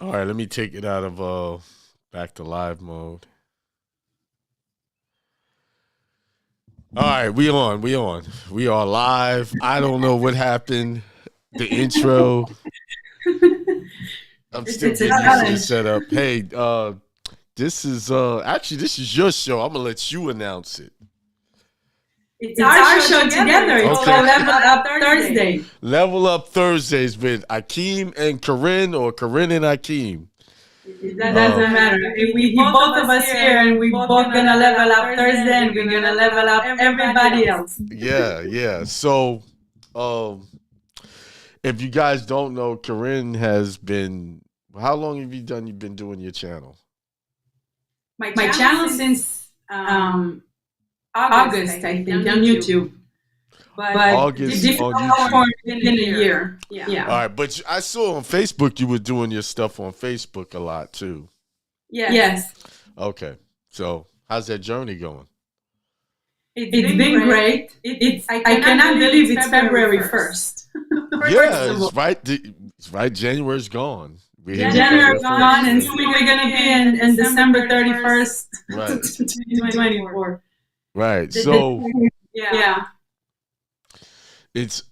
All right, let me take it out of back to live mode. All right, we are live. I don't know what happened. The intro. I'm still It's a getting used to the challenge. setup. Hey, this is actually this is your show. I'm gonna let you announce it. It's our show together. It's Okay. called Level Up Thursday. Level Up Thursdays with Akeem and Karin, or Karin and Akeem. That doesn't matter. We both of us here, and we both gonna level up Thursday, and we're gonna level up everybody else. Yeah. So, um, if you guys don't know, Karin has been. How long have you done? You've been doing your channel? My channel since August, I think, on YouTube. But August different on YouTube. platform within a year. Yeah. All right, but I saw on Facebook you were doing your stuff on Facebook a lot too. Yes. Okay, so how's that journey going? It's been great. I cannot believe it's February 1st. Yeah, it's right. It's right. January's gone. January's gone, and soon we're gonna be in December 31st, Right. 2024. Right. So Yeah. it's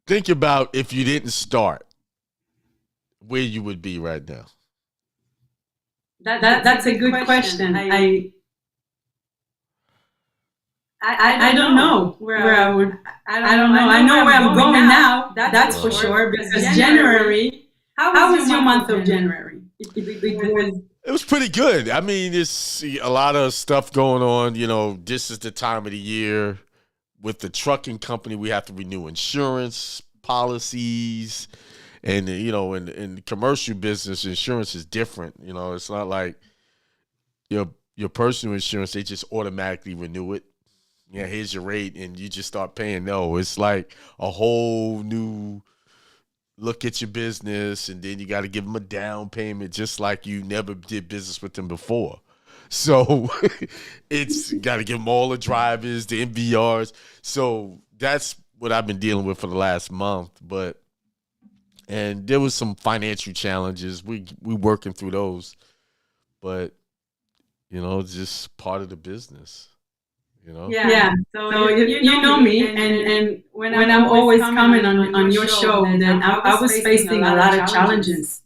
think about if you didn't start, where you would be right now. That's a good question. I don't know where I would. I don't know. I know where I'm going now. That's for sure. Because January. How was your month of January? It was pretty good. I mean, it's a lot of stuff going on. You know, this is the time of the year with the trucking company. We have to renew insurance policies, and you know, in the commercial business, insurance is different. You know, it's not like your personal insurance; they just automatically renew it. Yeah, here's your rate, and you just start paying. No, it's like a whole new look at your business, and then you got to give them a down payment, just like you never did business with them before. So it's got to give them all the drivers, the MVRs. So that's what I've been dealing with for the last month. And there was some financial challenges. We working through those, but you know, it's just part of the business. You know? Yeah. So you know me, and when I'm always coming on your show, then I was facing a lot of challenges,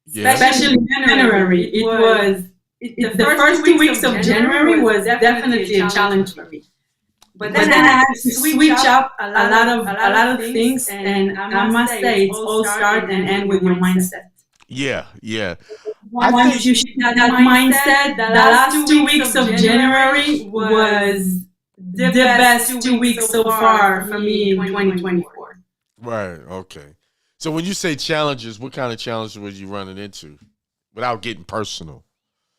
especially in January. The first 2 weeks of January was definitely a challenge for me. But then I had to switch up a lot of things, and I must say it's all start and end with your mindset. Yeah. Once you shift that mindset, the last 2 weeks of January was the best 2 weeks so far for me in 2024. Right. Okay. So when you say challenges, what kind of challenges were you running into, without getting personal?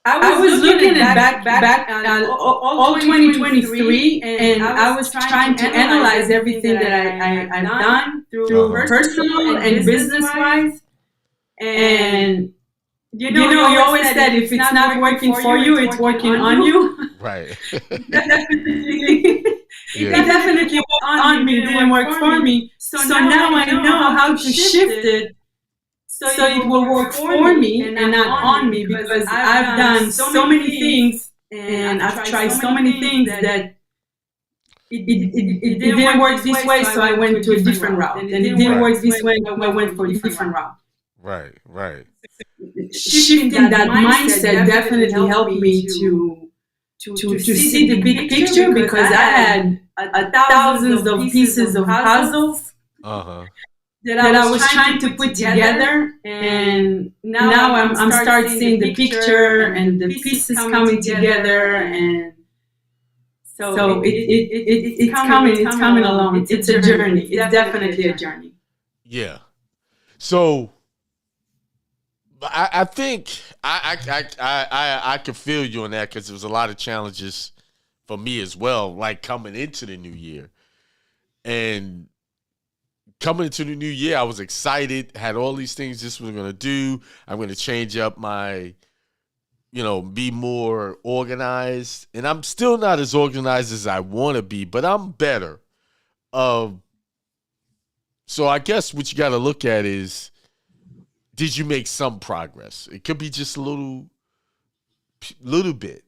I was looking at back all 2023, and I was trying to analyze everything that I've done through personal and business wise. And you know, you always said if it's not working for you, it's working on you. Right. It definitely worked on me, didn't work for me. So now I know how to shift it so it will work for me and not on me, because I've done so many things and I've tried so many things that it didn't work this way, so I went to a different route. And it didn't work this way, I went for a different route. Right. Shifting that mindset definitely helped me to see the big picture, because I had thousands of pieces of puzzles that I was trying to put together, and now I'm starting seeing the picture and the pieces coming together, and so it's coming along. It's a journey. It's definitely a journey. Yeah. So I think I could feel you on that, because there was a lot of challenges for me as well, like coming into the new year. And coming into the new year, I was excited, had all these things this was going to do. I'm going to change up my, be more organized. And I'm still not as organized as I want to be, but I'm better. So I guess what you got to look at is, did you make some progress? It could be just a little bit.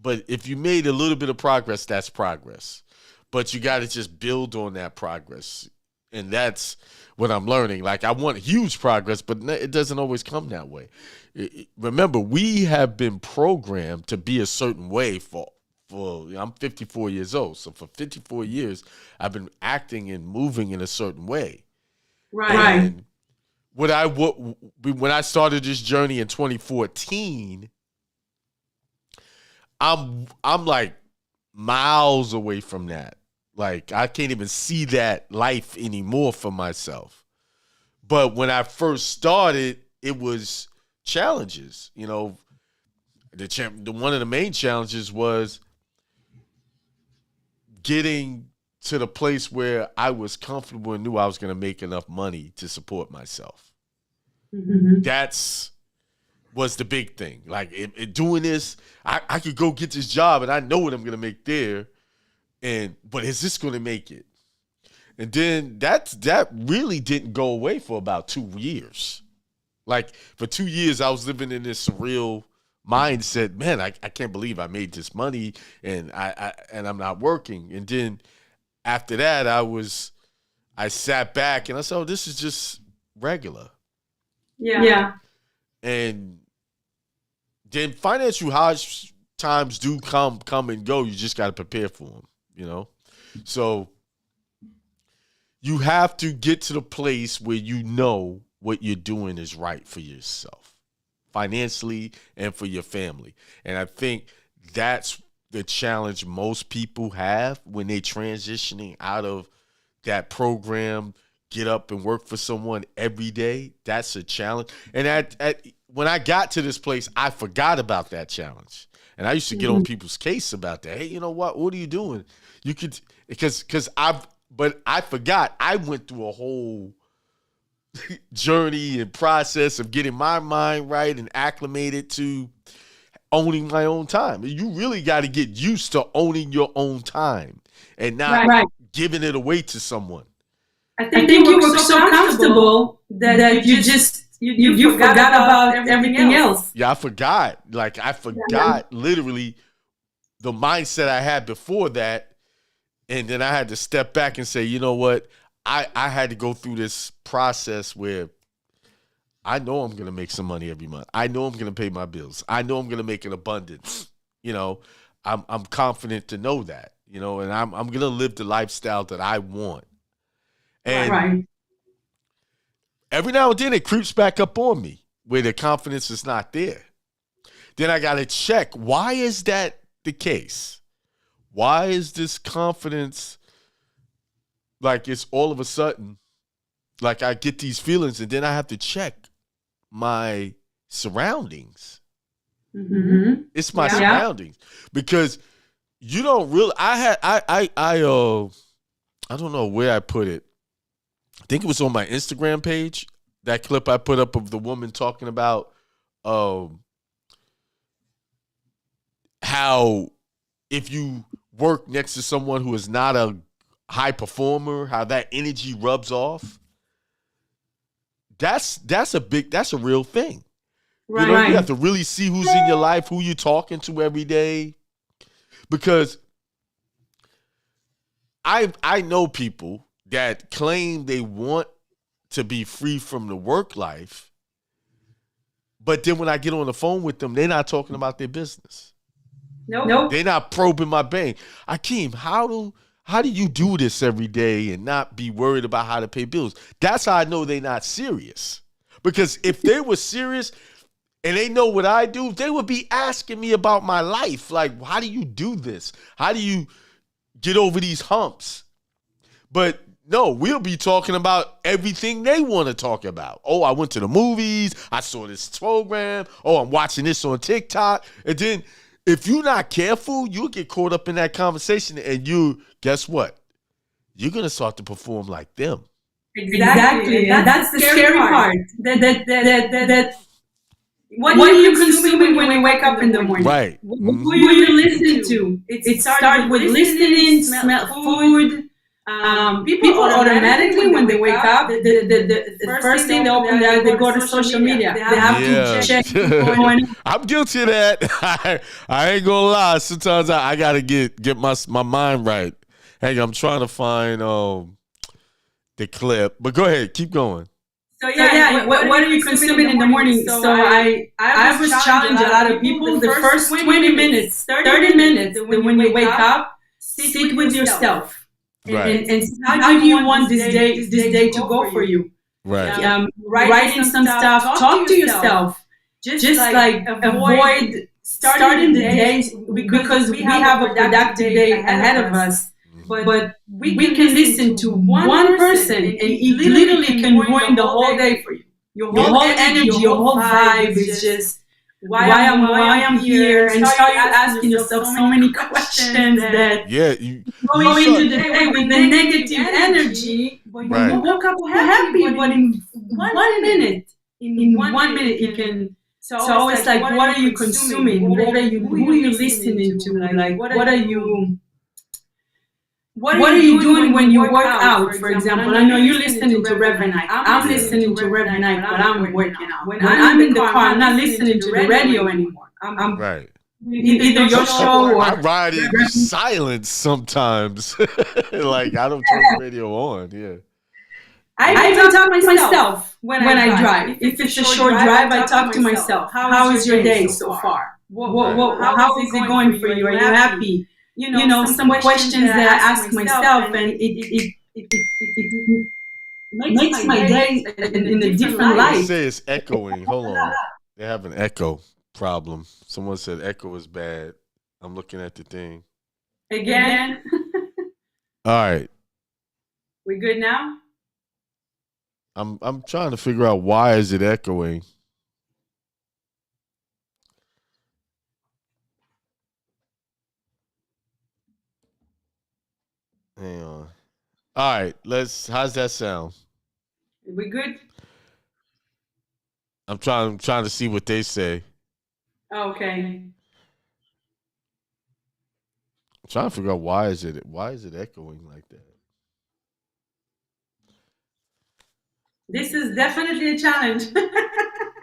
But if you made a little bit of progress, that's progress. But you got to just build on that progress. And that's what I'm learning. Like, I want huge progress, but it doesn't always come that way. Remember, we have been programmed to be a certain way for I'm 54 years old. So for 54 years, I've been acting and moving in a certain way. Right. And when I started this journey in 2014, I'm like miles away from that. Like, I can't even see that life anymore for myself. But when I first started, it was challenges. You know, one of the main challenges was getting to the place where I was comfortable and knew I was going to make enough money to support myself. Mm-hmm. That's was the big thing. Like, doing this, I could go get this job and I know what I'm going to make there. But is this going to make it? And then that really didn't go away for about 2 years. Like, for 2 years, I was living in this surreal mindset. Man, I can't believe I made this money and I'm not working. And then after that, I sat back and I said, oh, this is just regular. Yeah. And then financial hard times do come and go. You just got to prepare for them, you know? So you have to get to the place where you know what you're doing is right for yourself, financially and for your family. And I think that's the challenge most people have when they're transitioning out of that program, get up and work for someone every day. That's a challenge. And when I got to this place, I forgot about that challenge. And I used to get on people's case about that. Hey, you know what? What are you doing? You could, but I forgot. I went through a whole journey and process of getting my mind right and acclimated to owning my own time. You really got to get used to owning your own time and not giving it away to someone. I think you were so comfortable that you forgot about everything else. Yeah, I forgot. Like, I forgot literally the mindset I had before that. And then I had to step back and say, you know what? I had to go through this process where I know I'm going to make some money every month. I know I'm going to pay my bills. I know I'm going to make an abundance. You know, I'm confident to know that, you know, and I'm going to live the lifestyle that I want. And every now and then it creeps back up on me where the confidence is not there. Then I got to check, why is that the case? Why is this confidence like it's all of a sudden, like I get these feelings and then I have to check my surroundings. Mm-hmm. It's my surroundings because you don't really, I don't know where I put it. I think it was on my Instagram page, that clip I put up of the woman talking about how if you work next to someone who is not a high performer, how that energy rubs off. That's a real thing. Right. You know, you have to really see who's in your life, who you're talking to every day. Because I know people that claim they want to be free from the work life, but then when I get on the phone with them, they're not talking about their business. Nope. They're not probing my bank. Akeem, how do you do this every day and not be worried about how to pay bills? That's how I know they're not serious. Because if they were serious and they know what I do, they would be asking me about my life. Like, how do you do this? How do you get over these humps? But no, we'll be talking about everything they want to talk about. Oh, I went to the movies. I saw this program. Oh, I'm watching this on TikTok. And then if you're not careful, you'll get caught up in that conversation and guess what? You're going to start to perform like them. Exactly. And that's the scary part. That what are you consuming when you wake up in the morning? Right. Who you listen to? It started with listening, smell food, people automatically when they wake up, the first thing they open their eyes, they go to social media. They have to check what's going on. I'm guilty of that. I ain't gonna lie. Sometimes I gotta get my mind right. Hang on, I'm trying to find the clip. But go ahead, keep going. So what are you consuming in the morning? So I was challenging a lot of people. The first 20 minutes, 30 minutes when you wake up, sit with yourself. Right. And how do you want this day to go for you? Right. Writing some stuff, talk to yourself. Just like avoid starting the day because we have a productive day ahead of us. But we can listen to one person and it literally can ruin the whole day for you. Your whole energy, your whole vibe is just why I'm here, and start asking yourself so many questions that you go into the day with the negative energy. Right. You woke up happy, but in 1 minute, it can. So it's like, what are you consuming? Who are you listening to? Like, what are you? What are you doing when you work out, for example? I know you're listening to Reverend Ike. I'm listening to Reverend Ike, but I'm working out. When I'm in the car, I'm not listening to the radio anymore. I'm right. Either your show or I ride in silence sometimes. Like I don't turn the radio on. Yeah. I even talk to myself when I drive. If it's a short drive, I talk to myself. How is your day so far? How is it going for you? Are you happy? You know, some questions that I ask myself, and it makes my day in a different light. They say it's echoing. Hold on. They have an echo problem. Someone said echo is bad. I'm looking at the thing. Again? All right. We good now? I'm trying to figure out why is it echoing. Hang on. All right, how's that sound? We good? I'm trying to see what they say. Okay. I'm trying to figure out why is it echoing like that? This is definitely a challenge.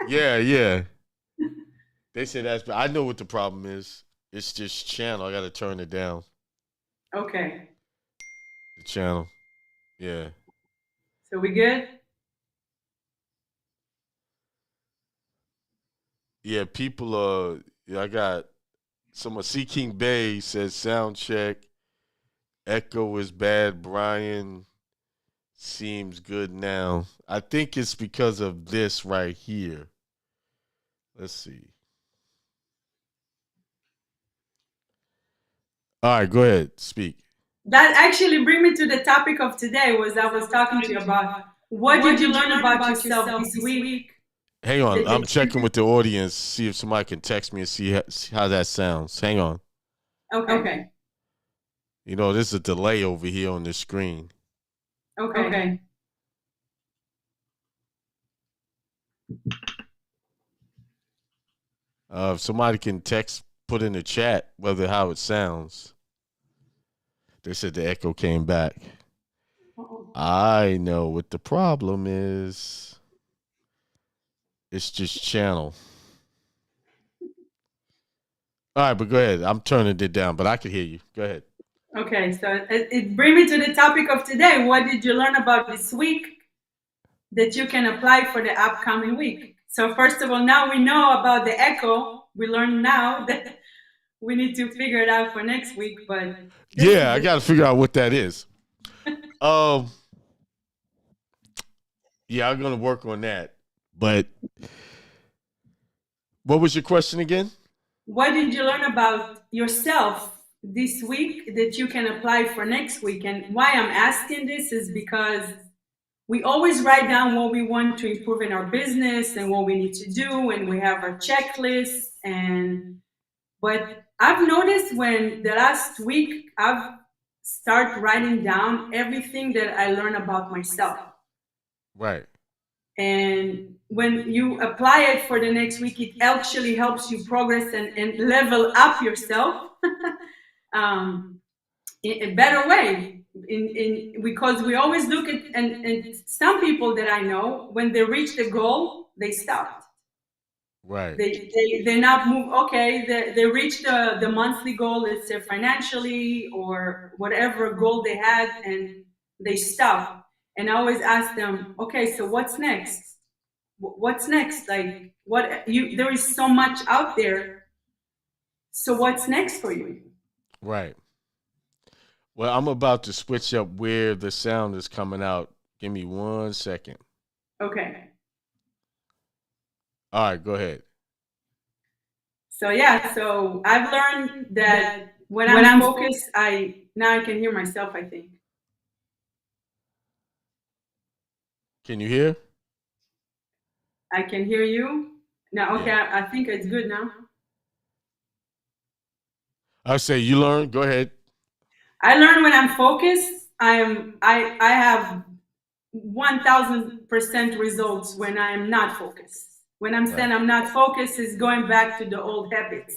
Yeah. They say that's, but I know what the problem is. It's just channel. I got to turn it down. Okay. The channel. Yeah. So we good? Yeah, people I got someone C King Bay says sound check. Echo is bad. Brian seems good now. I think it's because of this right here. Let's see. All right, go ahead. Speak. That actually brings me to the topic of today. I was talking to you about what did you learn about yourself this week? Hang on. I'm checking with the audience, see if somebody can text me and see how that sounds. Hang on. Okay. You know, there's a delay over here on the screen. Okay. If somebody can put in the chat how it sounds. They said the echo came back. Uh-oh. I know what the problem is. It's just channel. All right, but go ahead. I'm turning it down, but I can hear you. Go ahead. Okay, so it brings me to the topic of today. What did you learn about this week that you can apply for the upcoming week? So first of all, now we know about the echo. We learn now that we need to figure it out for next week. But yeah, I got to figure out what that is. Yeah, I'm gonna work on that. But what was your question again? What did you learn about yourself this week that you can apply for next week? And why I'm asking this is because we always write down what we want to improve in our business and what we need to do, and we have our checklist. But I've noticed when the last week I've started writing down everything that I learned about myself. Right. And when you apply it for the next week, it actually helps you progress and level up yourself. in a better way. Because we always look at, and some people that I know, when they reach the goal, they stopped. Right. They not move. Okay, they reach the monthly goal, let's say financially or whatever goal they had, and they stop. And I always ask them, okay, so what's next? What's next? Like, what you? There is so much out there. So what's next for you? Right. Well, I'm about to switch up where the sound is coming out. Give me 1 second. Okay. All right, go ahead. So yeah, so I've learned that when I'm focused, now I can hear myself, I think. Can you hear? I can hear you. Now, okay, Yeah. I think it's good now. I say you learn. Go ahead. I learn when I'm focused. I have 1000% results when I'm not focused. When I'm saying I'm not focused, is going back to the old habits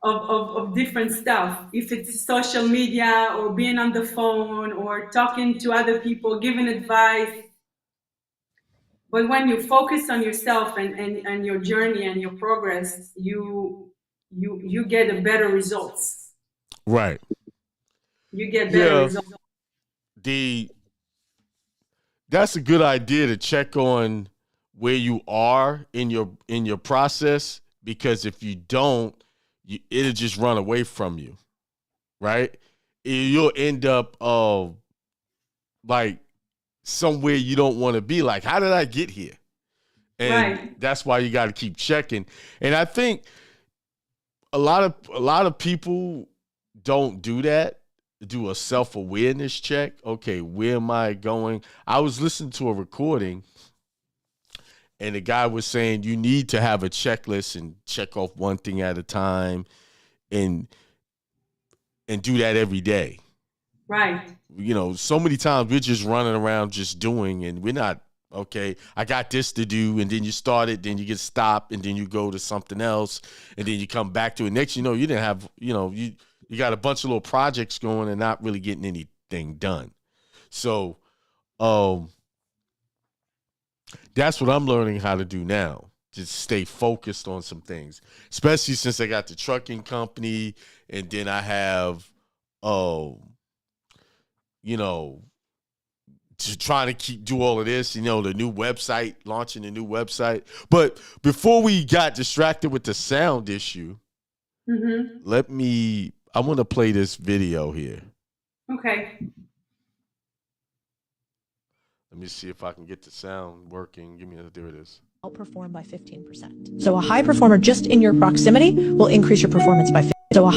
of different stuff. If it's social media or being on the phone or talking to other people, giving advice. But when you focus on yourself and your journey and your progress, you get a better results. Right. You get better results. That's a good idea to check on where you are in your process, because if you don't, it'll just run away from you, right? You'll end up like somewhere you don't want to be. Like, how did I get here? And that's why you got to keep checking. And I think a lot of people don't do that. Do a self-awareness check. Okay, where am I going? I was listening to a recording, and the guy was saying you need to have a checklist and check off one thing at a time, and do that every day. Right. You know, so many times we're just running around just doing, and we're not, okay, I got this to do, and then you start it, then you get stopped, and then you go to something else, and then you come back to it. Next, you know, you didn't have, you got a bunch of little projects going and not really getting anything done. So that's what I'm learning how to do now. Just stay focused on some things, especially since I got the trucking company, and then I have, trying to do all of this, the new website, launching a new website. But before we got distracted with the sound issue, I want to play this video here. Okay. Let me see if I can get the sound working. There it is. Outperform by 15%. So a high performer just in your proximity will increase your performance by 15%. So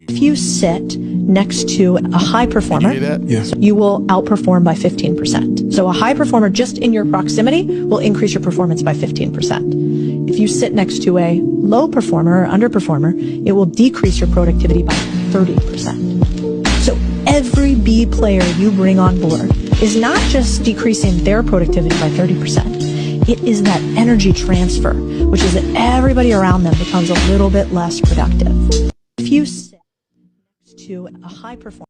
if you sit next to a high performer, yes, you will outperform by 15%. So a high performer just in your proximity will increase your performance by 15%. If you sit next to a low performer or underperformer, it will decrease your productivity by 30%. So every B player you bring on board is not just decreasing their productivity by 30%. It is that energy transfer, which is that everybody around them becomes a little bit less productive. If you sit next to a high performer.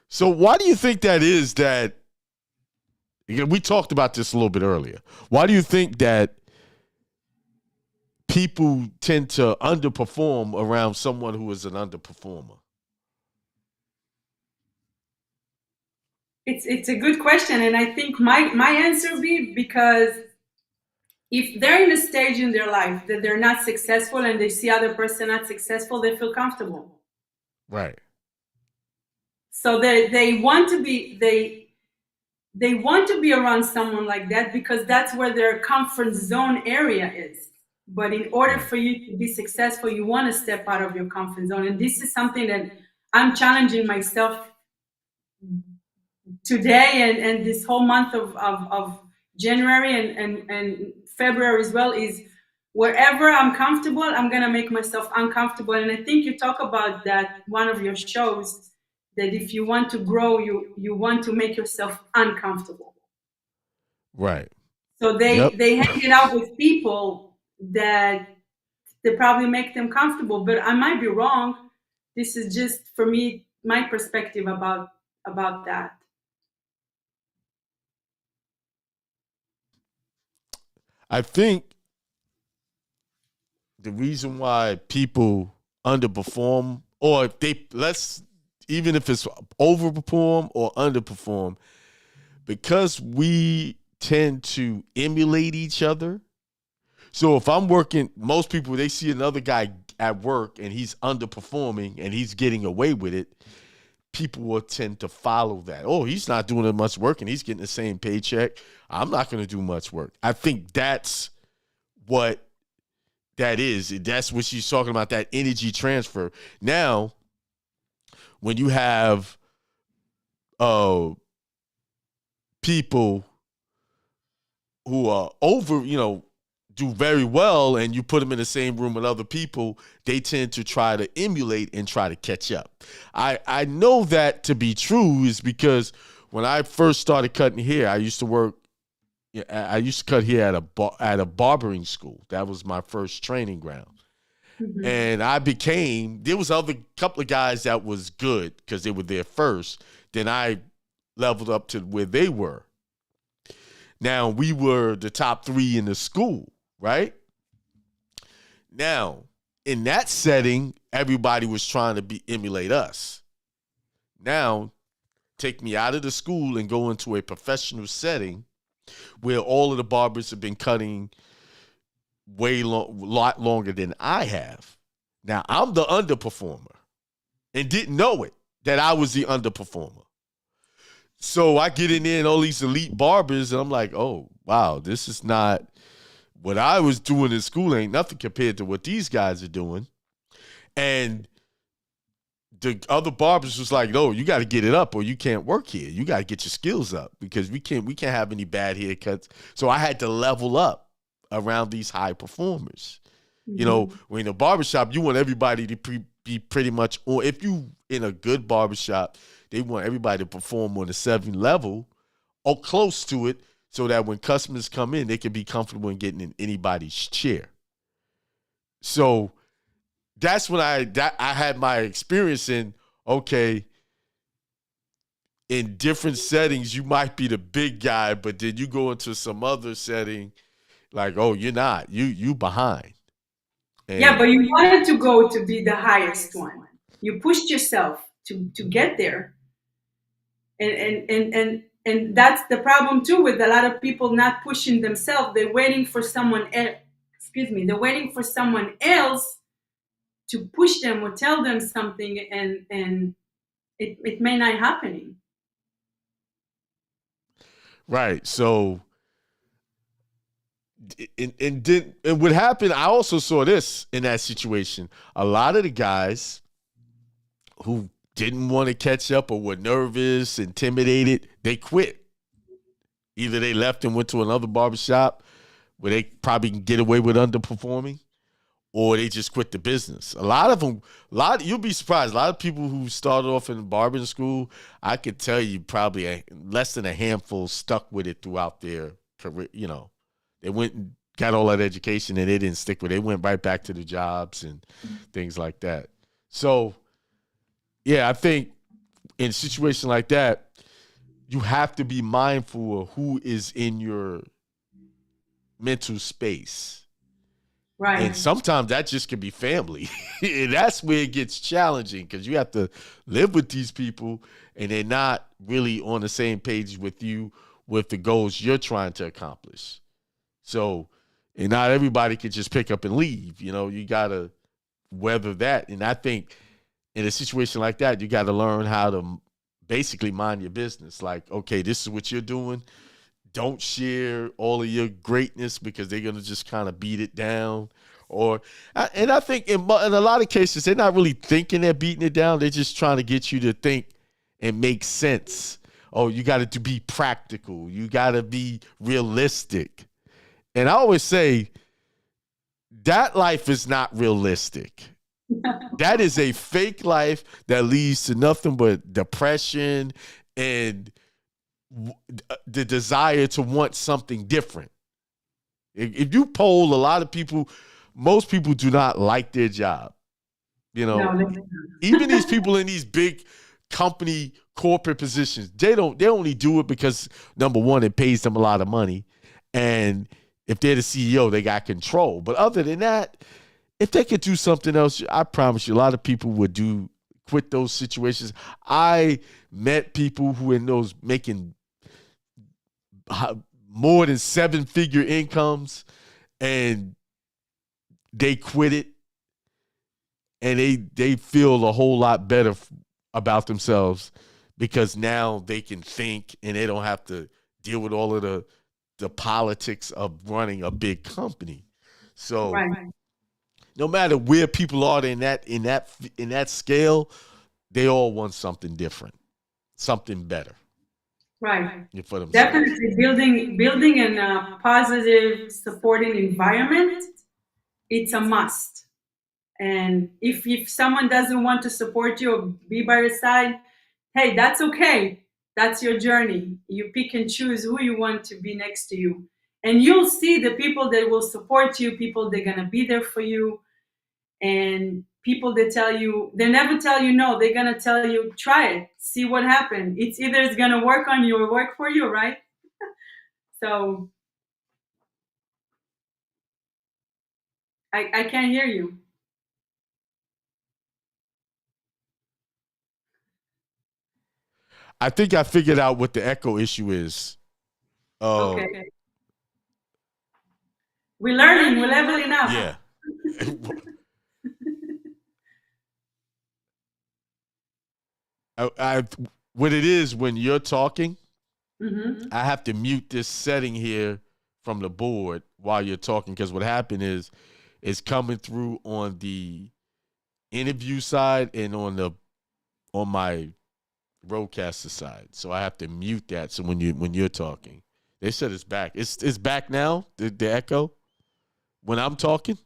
So why do you think that is that, we talked about this a little bit earlier. Why do you think that people tend to underperform around someone who is an underperformer? It's a good question, and I think my answer would be because if they're in a stage in their life that they're not successful and they see other person not successful, they feel comfortable. Right. So they want to be they want to be around someone like that because that's where their comfort zone area is. But in order for you to be successful, you want to step out of your comfort zone, and this is something that I'm challenging myself today and this whole month of January and February as well, is wherever I'm comfortable, I'm going to make myself uncomfortable. And I think you talk about that one of your shows, that if you want to grow, you want to make yourself uncomfortable. Right. So they hang it out with people that they probably make them comfortable, but I might be wrong. This is just for me, my perspective about that. I think the reason why people underperform, or if they even if it's overperform or underperform, because we tend to emulate each other. So if I'm working, most people, they see another guy at work and he's underperforming and he's getting away with it, people will tend to follow that. Oh, he's not doing as much work and he's getting the same paycheck. I'm not going to do much work. I think that's what that is. That's what she's talking about, that energy transfer. Now, when you have people who are do very well and you put them in the same room with other people, they tend to try to emulate and try to catch up. I know that to be true is because when I first started cutting hair, I used to cut hair at a barbering school. That was my first training ground. Mm-hmm. And there was other couple of guys that was good because they were there first. Then I leveled up to where they were. Now, we were the top 3 in the school, right? Now, in that setting, everybody was trying to emulate us. Now, take me out of the school and go into a professional setting where all of the barbers have been cutting lot longer than I have. Now, I'm the underperformer and didn't know it, that I was the underperformer. So I get in there and all these elite barbers, and I'm like, oh, wow, this is not what I was doing in school. Ain't nothing compared to what these guys are doing. And the other barbers was like, no, you got to get it up or you can't work here. You got to get your skills up because we can't have any bad haircuts. So I had to level up around these high performers. Mm-hmm. You know, when in a barbershop, you want everybody to be pretty much on. If you in a good barbershop, they want everybody to perform on a 7 level or close to it so that when customers come in, they can be comfortable in getting in anybody's chair. So that's when I had my experience in, okay, in different settings, you might be the big guy, but then you go into some other setting like, oh, you're not. You behind. And yeah, but you wanted to go to be the highest one. You pushed yourself to get there. And that's the problem too with a lot of people not pushing themselves. They're waiting for someone else. They're waiting for someone else to push them or tell them something, and it may not happening. Right. So, and what happened? I also saw this in that situation. A lot of the guys who didn't want to catch up or were nervous, intimidated, they quit. Either they left and went to another barbershop where they probably can get away with underperforming, or they just quit the business. A lot of them, you'll be surprised. A lot of people who started off in barbering school, I could tell you probably less than a handful stuck with it throughout their career. You know, they went and got all that education and they didn't stick with it. They went right back to the jobs and things like that. So, yeah, I think in a situation like that, you have to be mindful of who is in your mental space. Right. And sometimes that just can be family. And that's where it gets challenging because you have to live with these people and they're not really on the same page with you with the goals you're trying to accomplish. So, and not everybody can just pick up and leave. You know, you got to weather that. And I think in a situation like that, you got to learn how to basically mind your business. Like, okay, this is what you're doing. Don't share all of your greatness because they're going to just kind of beat it down. And I think in a lot of cases, they're not really thinking they're beating it down. They're just trying to get you to think and make sense. Oh, you got to be practical. You got to be realistic. And I always say that life is not realistic. That is a fake life that leads to nothing but depression and the desire to want something different. If you poll a lot of people, most people do not like their job. You know, No, even these people in these big company corporate positions, they only do it because, number one, it pays them a lot of money, and if they're the CEO, they got control. But other than that, if they could do something else, I promise you, a lot of people would quit those situations. I met people who in those making more than 7-figure incomes, and they quit it, and they feel a whole lot better about themselves because now they can think and they don't have to deal with all of the politics of running a big company. So right. no matter where people are in that scale, they all want something different, something better. Right. For themselves. Definitely building a positive, supporting environment, it's a must. And if someone doesn't want to support you or be by your side, hey, that's okay. That's your journey. You pick and choose who you want to be next to you. And you'll see the people that will support you, people that are going to be there for you. And people that they never tell you no. They're going to tell you, try it, see what happens. It's either it's going to work on you or work for you, right? So I can't hear you. I think I figured out what the echo issue is. Okay. We're learning. We're leveling up. Yeah. What it is when you're talking, I have to mute this setting here from the board while you're talking, because what happened is it's coming through on the interview side and on my roadcaster side. So I have to mute that. So when you're talking, they said it's back. It's back now. The echo when I'm talking.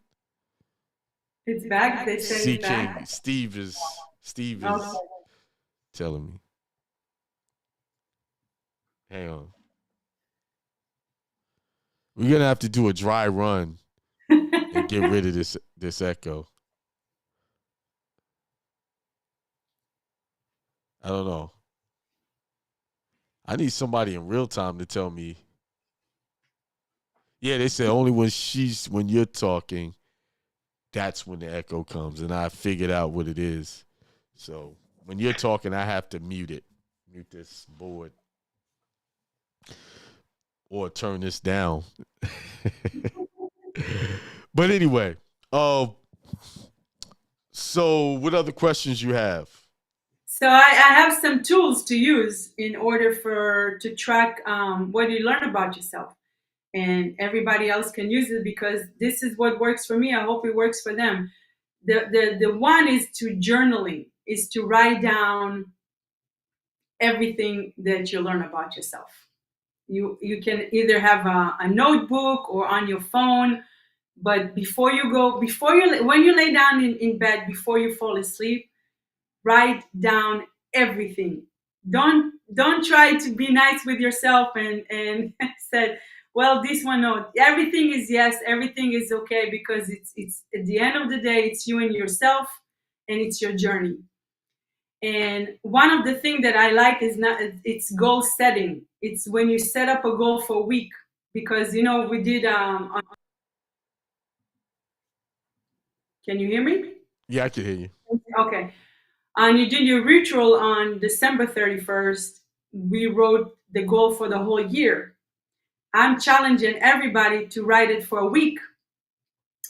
It's back. They say it's back. Steve is telling me. Hang on. We're gonna have to do a dry run and get rid of this echo. I don't know. I need somebody in real time to tell me. Yeah, they said only when you're talking, that's when the echo comes, and I figured out what it is. So when you're talking, I have to mute this board, or turn this down. But anyway, so what other questions you have? So I have some tools to use in order to track what you learn about yourself, and everybody else can use it because this is what works for me. I hope it works for them. The one is to journaling, is to write down everything that you learn about yourself. You can either have a notebook or on your phone, but when you lay down in bed, before you fall asleep, write down everything. Don't try to be nice with yourself and said, well, this one, no, everything is yes, everything is okay, because it's at the end of the day, it's you and yourself, and it's your journey. And one of the things that I like it's goal setting. It's when you set up a goal for a week, because we did can you hear me? Yeah, I can hear you. Okay. And you did your ritual on December 31st. We wrote the goal for the whole year. I'm challenging everybody to write it for a week.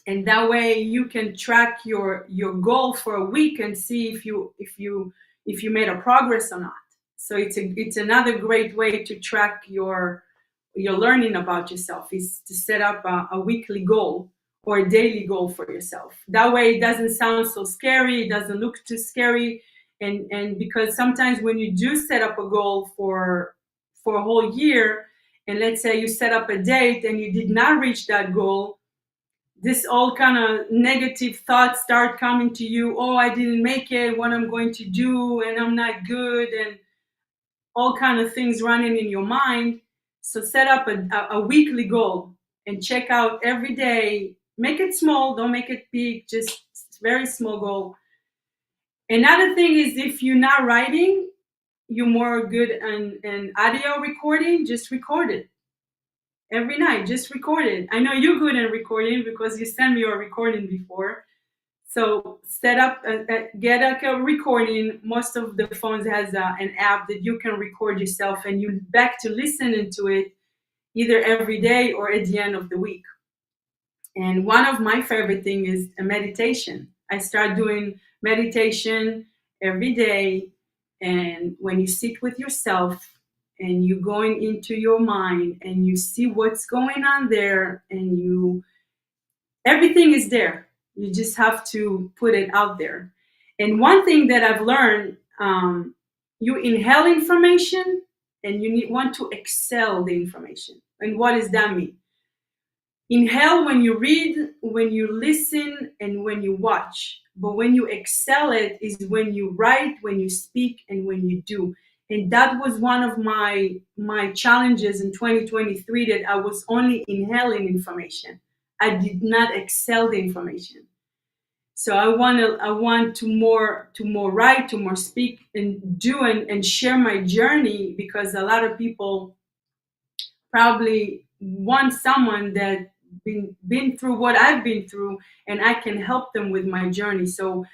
And that way you can track your goal for a week and see if you made a progress or not. So it's another great way to track your learning about yourself, is to set up a weekly goal or a daily goal for yourself. That way it doesn't sound so scary, it doesn't look too scary. And because sometimes when you do set up a goal for a whole year, and let's say you set up a date and you did not reach that goal, this all kind of negative thoughts start coming to you. Oh, I didn't make it, what I'm going to do, and I'm not good, and all kind of things running in your mind. So set up a weekly goal and check out every day. Make it small, don't make it big, just very small goal. Another thing is, if you're not writing, you're more good in audio recording, just record it every night. Just record it. I know you're good at recording because you sent me your recording before. So set up, get a recording. Most of the phones has an app that you can record yourself, and you back to listening to it either every day or at the end of the week. And one of my favorite thing is a meditation. I start doing meditation every day. And when you sit with yourself and you going into your mind and you see what's going on there, and everything is there. You just have to put it out there. And one thing that I've learned, you inhale information and want to excel the information. And what does that mean? Inhale when you read, when you listen, and when you watch. But when you excel it is when you write, when you speak, and when you do. And that was one of my challenges in 2023, that I was only inhaling information. I did not excel the information. So I want to more write, to more speak and do, and share my journey, because a lot of people probably want someone that been through what I've been through, and I can help them with my journey. So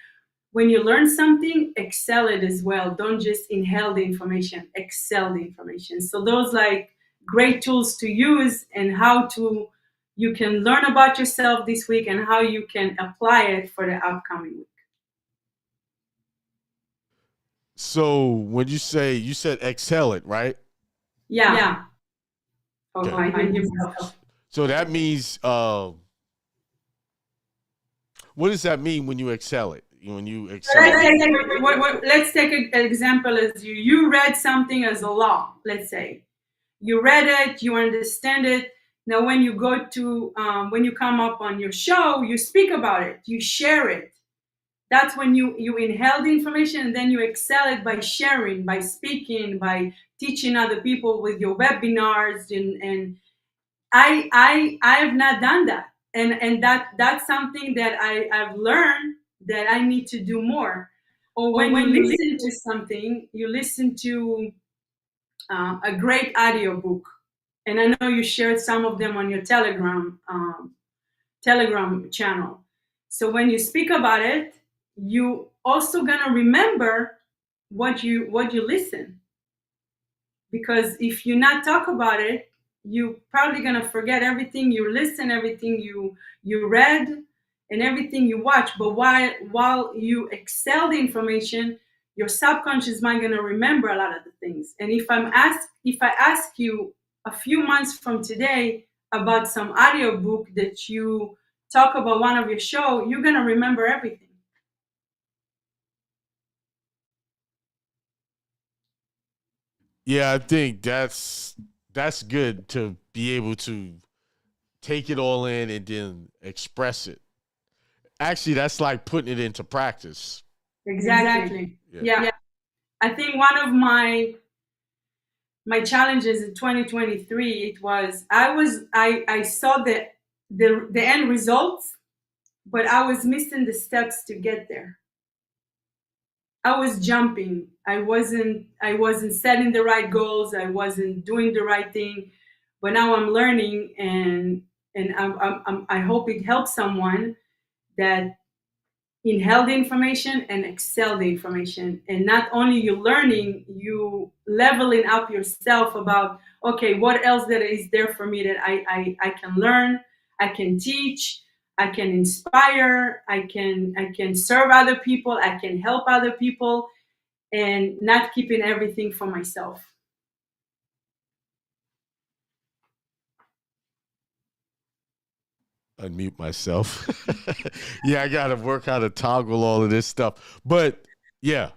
when you learn something, excel it as well. Don't just inhale the information, excel the information. So those like great tools to use, and how to you can learn about yourself this week, and how you can apply it for the upcoming week. So when you said excel it, right? Yeah. Oh, Okay. I didn't hear myself. So that means, what does that mean when you excel it? When you excel Let's take an example as you read something as a law. Let's say you read it, you understand it. Now, when you go to when you come up on your show, you speak about it, you share it. That's when you inhale the information, and then you excel it by sharing, by speaking, by teaching other people with your webinars. And I have not done that, and that's something that I've learned that I need to do more. Or when you listen to something, you listen to a great audiobook, and I know you shared some of them on your Telegram channel. So when you speak about it, you also gonna remember what you listen, because if you not talk about it, you probably gonna forget everything you listen, everything you read, and everything you watch. But while you excel the information, your subconscious mind gonna remember a lot of the things. And if I ask you a few months from today about some audiobook that you talk about one of your show, you're gonna remember everything. Yeah, I think that's good to be able to take it all in and then express it. Actually, that's like putting it into practice. Exactly. Yeah. I think one of my challenges in 2023, it was I saw the end results, but I was missing the steps to get there. I was jumping. I wasn't setting the right goals. I wasn't doing the right thing. But now I'm learning, and I hope it helps someone that inhale the information and excel the information. And not only you learning, you leveling up yourself about, okay, what else that is there for me that I can learn, I can teach, I can inspire, I can serve other people, I can help other people, and not keeping everything for myself. Unmute myself. Yeah, I gotta work how to toggle all of this stuff. But yeah,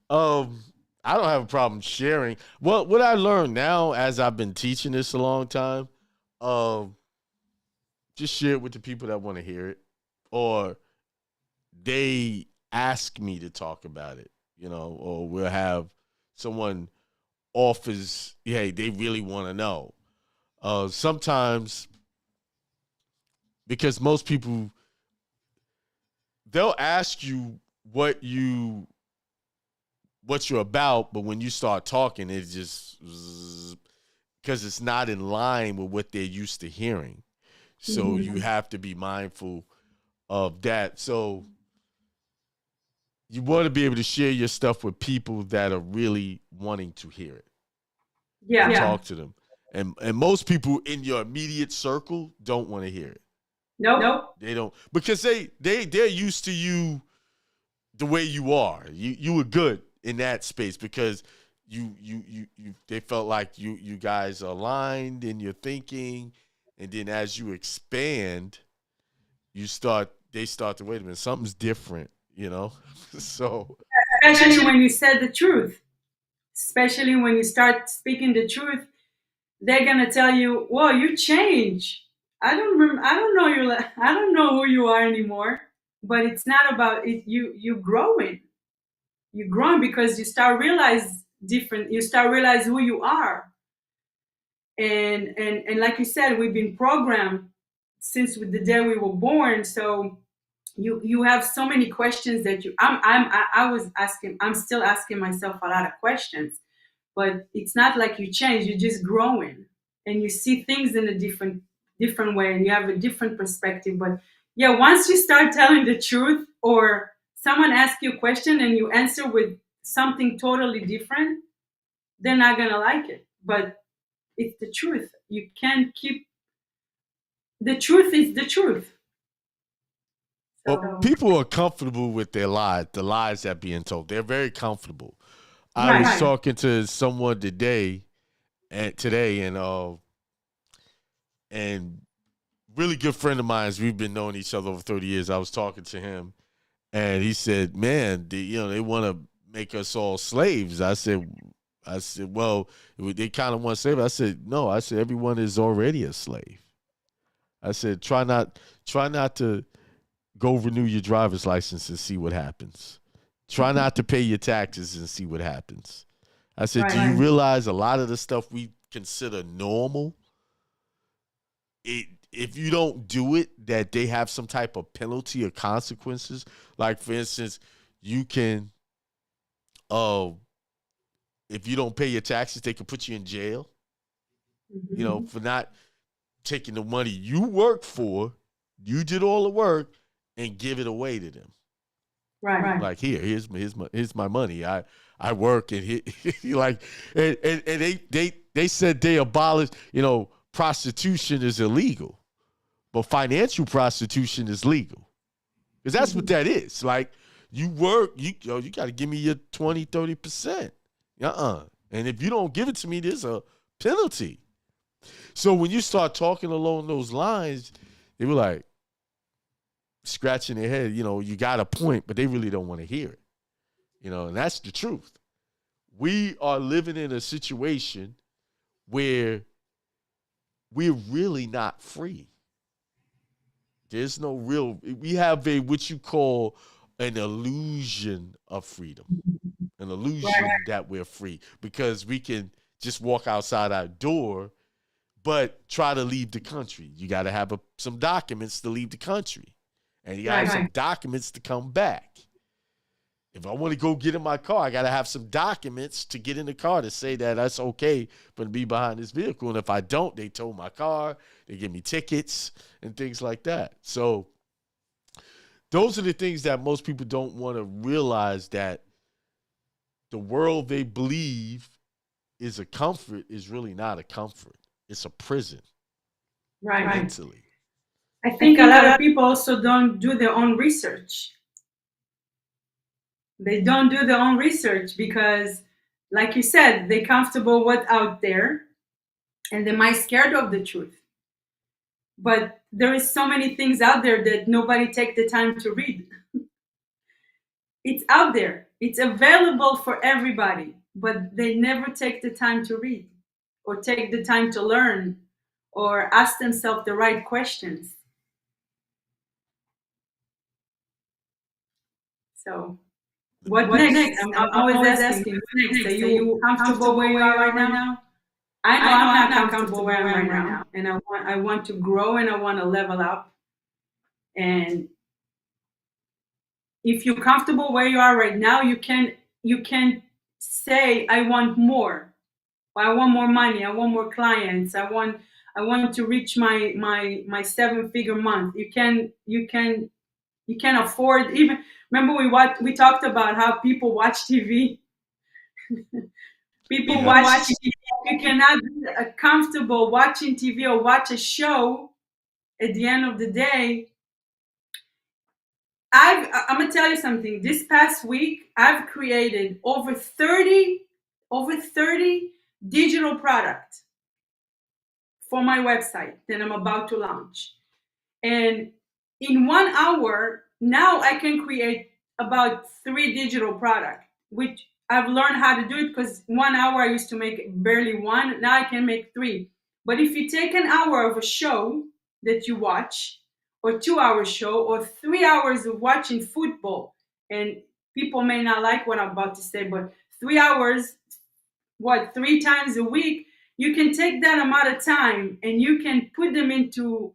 I don't have a problem sharing. Well, what I learned now as I've been teaching this a long time, just share it with the people that want to hear it, or they ask me to talk about it, or we'll have someone offers, hey, they really want to know. Sometimes, because most people, they'll ask you what you're about, but when you start talking, it just, because it's not in line with what they're used to hearing. So you have to be mindful of that. So you want to be able to share your stuff with people that are really wanting to hear it. Yeah. Talk to them. And most people in your immediate circle don't want to hear it. Nope. They don't, because they're used to you the way you are. You were good in that space because you they felt like you guys are aligned in your thinking, and then as you expand, they start to, wait a minute, something's different, So Especially when you said the truth. Especially when you start speaking the truth, they're gonna tell you, "Whoa, you change. I don't know you. I don't know who you are anymore." But it's not about it. You growing. You're growing because you start realize different. You start realize who you are. And like you said, we've been programmed since the day we were born. So you have so many questions that I was asking. I'm still asking myself a lot of questions, but it's not like you change. You're just growing, and you see things in a different way, and you have a different perspective. But yeah, once you start telling the truth, or someone asks you a question and you answer with something totally different, they're not gonna like it. But it's the truth. You can't keep the truth is the truth. Well, people are comfortable with their lies, the lies that are being told. They're very comfortable. I was talking to someone today, and really good friend of mine. We've been knowing each other over 30 years. I was talking to him, and he said, "Man, they want to make us all slaves." I said, "Well, they kind of want to save." I said, "No." I said, "Everyone is already a slave." I said, try not to go renew your driver's license and see what happens. Try not to pay your taxes and see what happens." I said, do you realize a lot of the stuff we consider normal, if you don't do it, that they have some type of penalty or consequences? Like, for instance, you can, if you don't pay your taxes, they can put you in jail, for not taking the money you worked for, you did all the work, and give it away to them. Right. Like, here's my money. I work, and like, and they said they abolished, prostitution is illegal, but financial prostitution is legal. Because that's what that is. Like, you work, you got to give me your 20-30%. And if you don't give it to me, there's a penalty. So when you start talking along those lines, they were like scratching their head, you got a point, but they really don't want to hear it. And that's the truth. We are living in a situation where we're really not free. There's no real, we have what you call an illusion of freedom, an illusion that we're free because we can just walk outside our door, but try to leave the country. You got to have some documents to leave the country, and you got to have some documents to come back. If I want to go get in my car, I got to have some documents to get in the car to say that that's okay for me to be behind this vehicle. And if I don't, they tow my car, they give me tickets and things like that. So those are the things that most people don't want to realize, that the world they believe is a comfort is really not a comfort. It's a prison. Mentally. I think a lot of people also don't do their own research. They don't do their own research because, like you said, they're comfortable what's out there, and they might scared of the truth. But there is so many things out there that nobody take the time to read. It's out there. It's available for everybody, but they never take the time to read or take the time to learn or ask themselves the right questions. So what next? I'm always asking, what's next? Are you comfortable where you are right now? I know I'm not comfortable where I am right now, and I want to grow, and I want to level up, and if you're comfortable where you are right now, you can say, I want more. I want more money. I want more clients. I want to reach my 7-figure month. You can afford. Even remember we talked about how people watch TV. People Yeah. watch TV. You cannot be comfortable watching TV or watch a show. At the end of the day, I'm gonna tell you something. This past week, I've created over 30 digital products for my website that I'm about to launch. And in 1 hour, now I can create about 3 digital products, which I've learned how to do it because 1 hour I used to make barely one. Now I can make three. But if you take an hour of a show that you watch, or 2 hour show, or 3 hours of watching football, and people may not like what I'm about to say, but 3 hours, three times a week, you can take that amount of time and you can put them into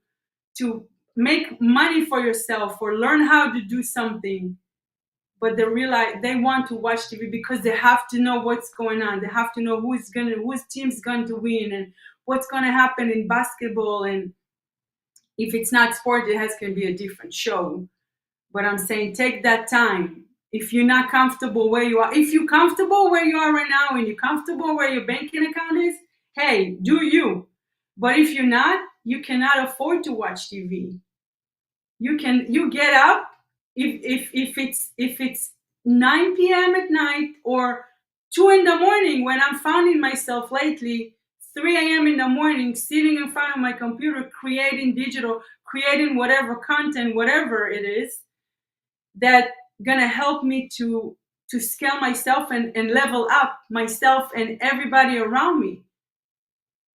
to make money for yourself or learn how to do something. But they realize they want to watch TV because they have to know what's going on. They have to know whose team's going to win and what's going to happen in basketball. And if it's not sport, it can be a different show. But I'm saying take that time. If you're not comfortable where you are, if you're comfortable where you are right now and you're comfortable where your banking account is, hey, do you. But if you're not, you cannot afford to watch TV. You get up if it's 9 p.m. at night or 2 in the morning, when I'm finding myself lately 3 a.m. in the morning sitting in front of my computer creating whatever content, whatever it is that gonna help me to scale myself and level up myself and everybody around me.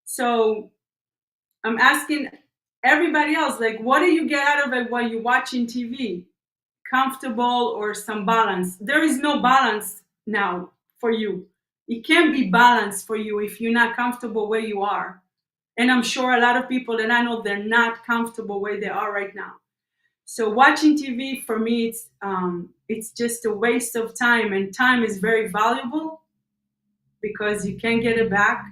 So I'm asking everybody else, like, what do you get out of it while you're watching TV? Comfortable or some balance? There is no balance now for you. It can't be balanced for you if you're not comfortable where you are. And I'm sure a lot of people that I know, they're not comfortable where they are right now. So watching TV for me, it's just a waste of time, and time is very valuable because you can't get it back.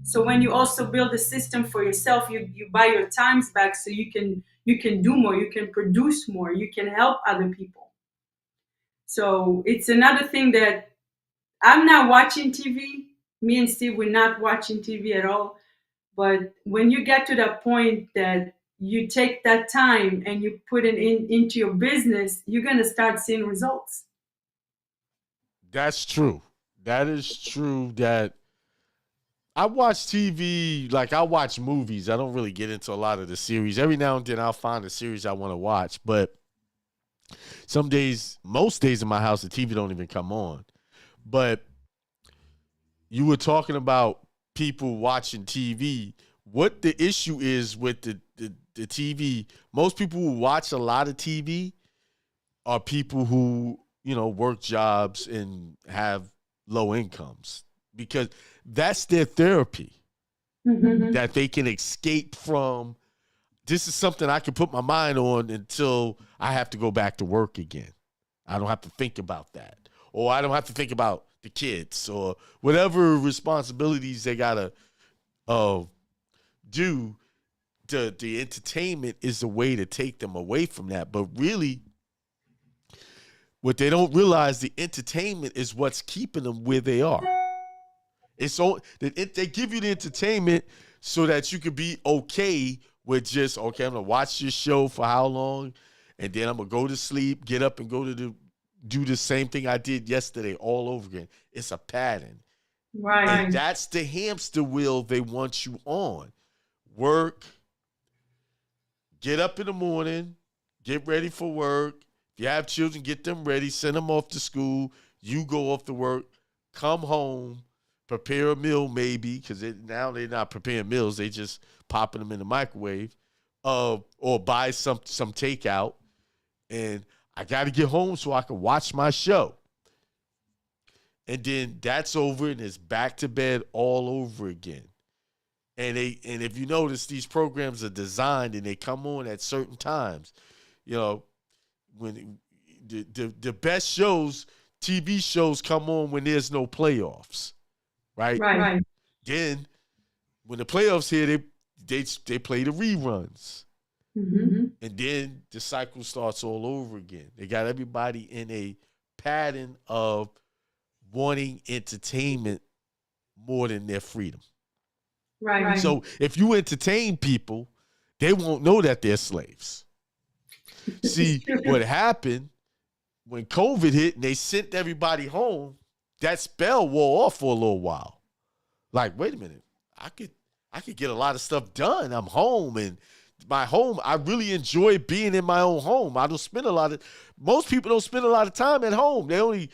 So when you also build a system for yourself, you buy your times back so you can do more, you can produce more, you can help other people. So it's another thing that I'm not watching TV. Me and Steve, we're not watching TV at all. But when you get to that point that you take that time and you put it into your business, you're gonna start seeing results. That's true. That is true. That I watch TV, like I watch movies. I don't really get into a lot of the series. Every now and then I'll find a series I want to watch, but some days, most days in my house, the TV don't even come on. But you were talking about people watching TV. What the issue is with the TV, most people who watch a lot of TV are people who, work jobs and have low incomes, because that's their therapy, that they can escape from. This is something I can put my mind on until I have to go back to work again. I don't have to think about that. Or I don't have to think about the kids or whatever responsibilities they got to do. The entertainment is the way to take them away from that. But really, what they don't realize, the entertainment is what's keeping them where they are. It's all they give you the entertainment so that you could be okay with just, okay, I'm gonna watch this show for how long, and then I'm gonna go to sleep, get up and go to do the same thing I did yesterday all over again. It's a pattern. Right. And that's the hamster wheel they want you on. Work, get up in the morning, get ready for work. If you have children, get them ready, send them off to school. You go off to work, come home, prepare a meal maybe, because now they're not preparing meals. They just popping them in the microwave, or buy some takeout. And I got to get home so I can watch my show. And then that's over, and it's back to bed all over again. And if you notice, these programs are designed and they come on at certain times. When the best shows, TV shows, come on when there's no playoffs, right? Right. Then when the playoffs here, they play the reruns, Mm-hmm. and then the cycle starts all over again. They got everybody in a pattern of wanting entertainment more than their freedom. Right. So if you entertain people, they won't know that they're slaves. See, what happened when COVID hit and they sent everybody home, that spell wore off for a little while. Like, wait a minute, I could get a lot of stuff done. I'm home, and my home, I really enjoy being in my own home. Most people don't spend a lot of time at home. They only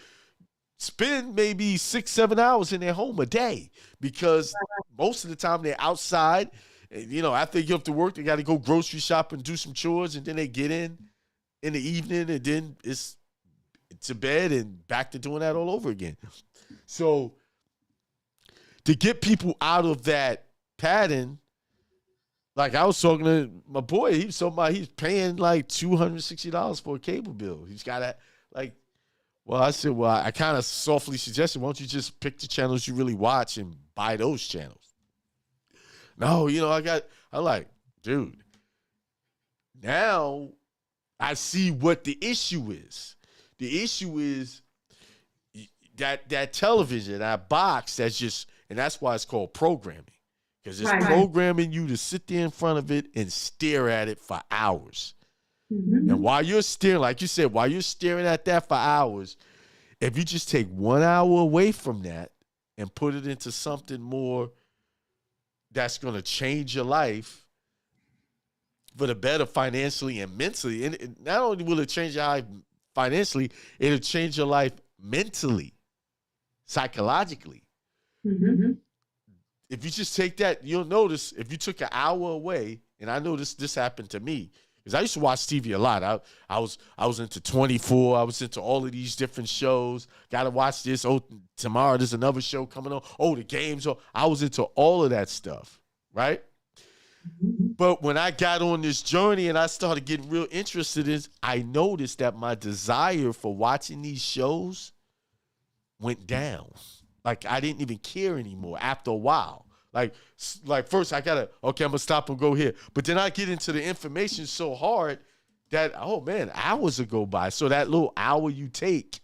spend maybe 6-7 hours in their home a day, because most of the time they're outside. And, after they get up to work, they got to go grocery shop and do some chores, and then they get in the evening, and then it's to bed and back to doing that all over again. So to get people out of that pattern, like I was talking to my boy, he was talking about he's paying like $260 for a cable bill. He's got that, like, well, I said, well, I kind of softly suggested, why don't you just pick the channels you really watch and buy those channels? No, I'm like, dude, now I see what the issue is. The issue is that television, that box, and that's why it's called programming. Because it's programming you to sit there in front of it and stare at it for hours. Mm-hmm. And while you're staring, like you said, while you're staring at that for hours, if you just take 1 hour away from that and put it into something more that's going to change your life for the better financially and mentally, and not only will it change your life financially, it'll change your life mentally, psychologically. Mm-hmm. If you just take that, you'll notice if you took an hour away, and I know this happened to me, because I used to watch TV a lot. I was into 24. I was into all of these different shows. Got to watch this. Oh, tomorrow there's another show coming on. Oh, the games. Oh, I was into all of that stuff, right? Mm-hmm. But when I got on this journey and I started getting real interested in it, I noticed that my desire for watching these shows went down. Like, I didn't even care anymore after a while. Like first I'm gonna stop and go here. But then I get into the information so hard that, oh man, hours will go by. So that little hour you take,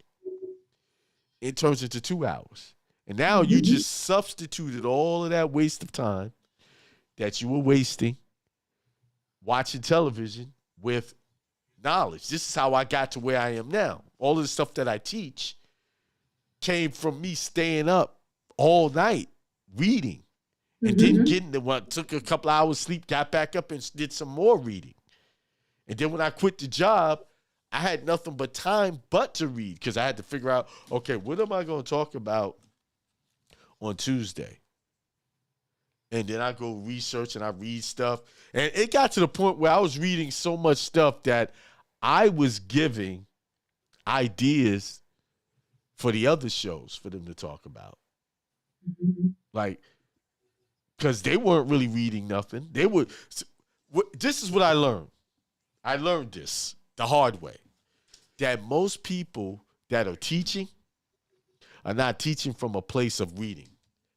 it turns into 2 hours. And now you just substituted all of that waste of time that you were wasting watching television with knowledge. This is how I got to where I am now. All of the stuff that I teach came from me staying up all night reading. And then took a couple hours sleep, got back up and did some more reading. And then when I quit the job, I had nothing but time but to read, because I had to figure out, okay, what am I going to talk about on Tuesday? And then I go research and I read stuff. And it got to the point where I was reading so much stuff that I was giving ideas for the other shows for them to talk about. Mm-hmm. Like, because they weren't really reading nothing. This is what I learned. I learned this the hard way, that most people that are teaching are not teaching from a place of reading.